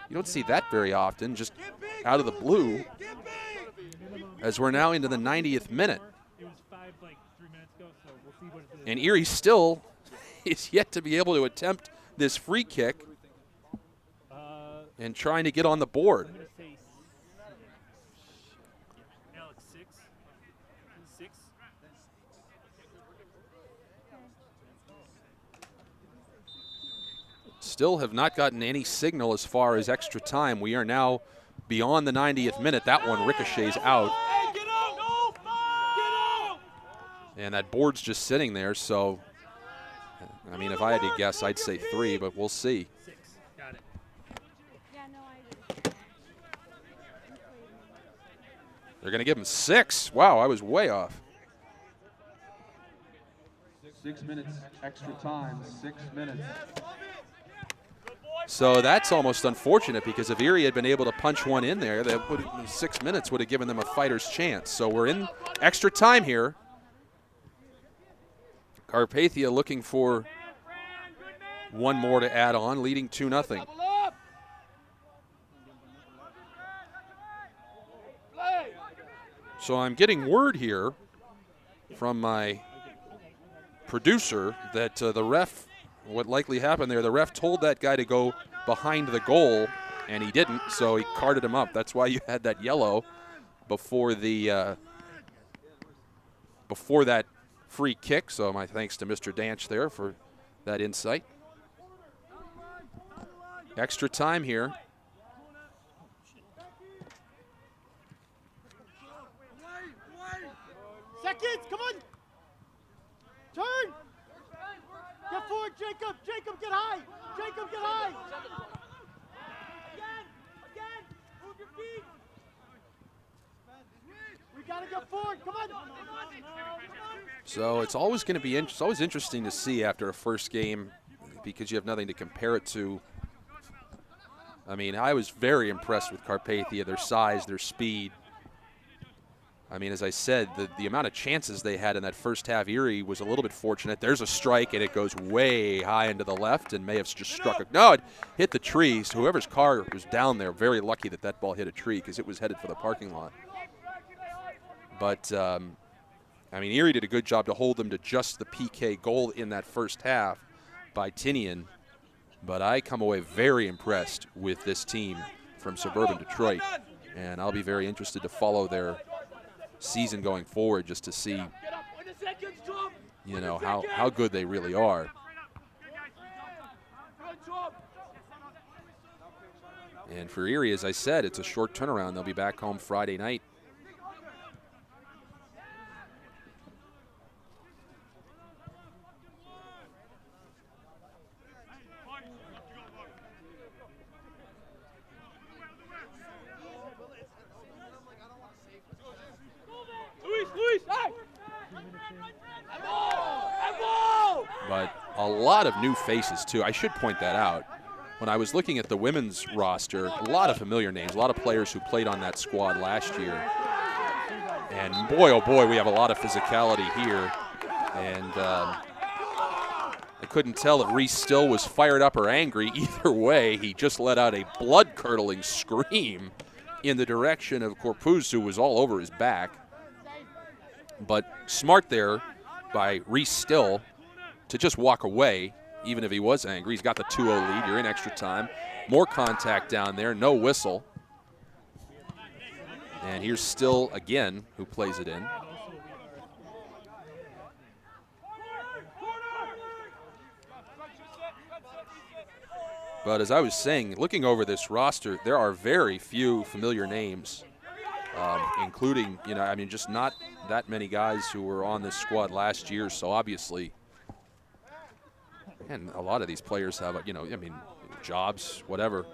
You don't see that very often, just out of the blue, as we're now into the 90th minute. And Erie still is yet to be able to attempt this free kick and trying to get on the board. Alex, 6. Still have not gotten any signal as far as extra time. We are now beyond the 90th minute. That one ricochets out. Hey, get out! No! Get out! And that board's just sitting there, so, I mean, if I had to guess, I'd say 3, but we'll see. 6. Got it. Yeah, no, I did. They're going to give him 6. Wow, I was way off. 6 minutes extra time, 6 minutes. So that's almost unfortunate because if Erie had been able to punch one in there, that would 6 minutes would have given them a fighter's chance. So we're in extra time here. Carpathia looking for one more to add on, leading 2-0. So I'm getting word here from my producer that the ref, what likely happened there, the ref told that guy to go behind the goal, and he didn't, so he carted him up. That's why you had that yellow before the before that free kick. So my thanks to Mr. Danch there for that insight. Extra time here. Seconds, come on! Turn! Get forward, Jacob! Jacob, get high! Jacob, get high! Again! Move your feet! We gotta get forward, come on! So it's always going to be it's always interesting to see after a first game because you have nothing to compare it to. I mean, I was very impressed with Carpathia, their size, their speed. I mean, as I said, the amount of chances they had in that first half, Erie was a little bit fortunate. There's a strike, and it goes way high into the left, and may have just struck no, it hit the trees. Whoever's car was down there, very lucky that that ball hit a tree because it was headed for the parking lot. But, I mean, Erie did a good job to hold them to just the PK goal in that first half by Tinian. But I come away very impressed with this team from suburban Detroit, and I'll be very interested to follow their season going forward just to see, you know, how good they really are. And for Erie, as I said, it's a short turnaround. They'll be back home Friday night. But a lot of new faces, too. I should point that out. When I was looking at the women's roster, a lot of familiar names, a lot of players who played on that squad last year. And boy, oh boy, we have a lot of physicality here. And I couldn't tell if Reese Still was fired up or angry. Either way, he just let out a blood-curdling scream in the direction of Corpuz, who was all over his back. But smart there by Reese Still to just walk away, even if he was angry. He's got the 2-0 lead. You're in extra time. More contact down there. No whistle. And here's Still again, who plays it in. But as I was saying, looking over this roster, there are very few familiar names, including, you know, I mean, just not that many guys who were on this squad last year. So obviously, And a lot of these players have, you know, I mean, jobs, whatever.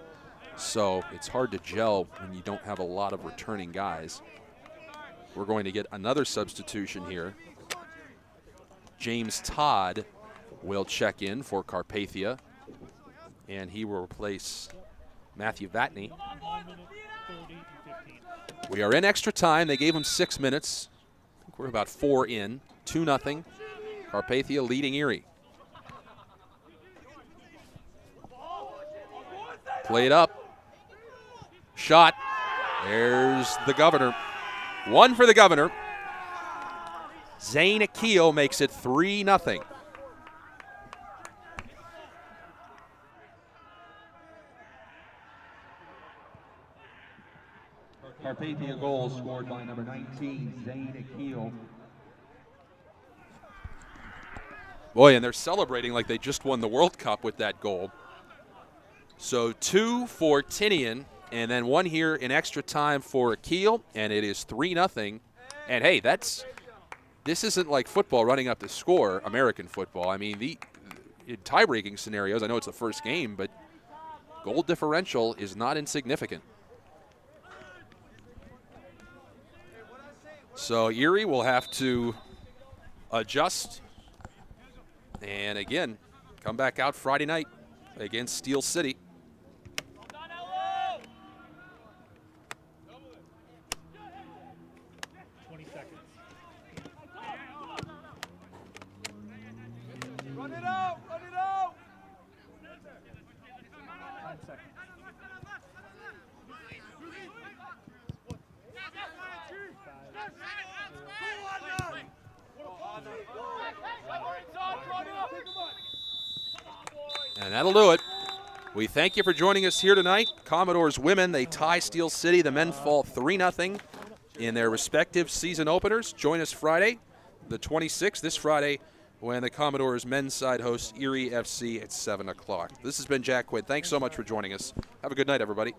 So it's hard to gel when you don't have a lot of returning guys. We're going to get another substitution here. James Todd will check in for Carpathia, and he will replace Matthew Vatney. We are in extra time. They gave him 6 minutes. I think we're about 4 in. 2-0. Carpathia leading Erie. Played up. Shot. There's the Governor. 1 for the Governor. Zane Akil makes it 3-0. Carpathia goal scored by number 19, Zane Akil. Boy, and they're celebrating like they just won the World Cup with that goal. So 2 for Tinian, and then 1 here in extra time for Akil, and it is 3-0. And hey, this isn't like football running up the score, American football. I mean, in tie-breaking scenarios, I know it's the first game, but goal differential is not insignificant. So Erie will have to adjust and, again, come back out Friday night against Steel City. Run it out! Run it out! 10 seconds. And that'll do it. We thank you for joining us here tonight. Commodores women, they tie Steel City. The men fall 3-0 in their respective season openers. Join us Friday, the 26th, this Friday, when the Commodores men's side hosts Erie FC at 7 o'clock. This has been Jack Quinn. Thanks so much for joining us. Have a good night, everybody.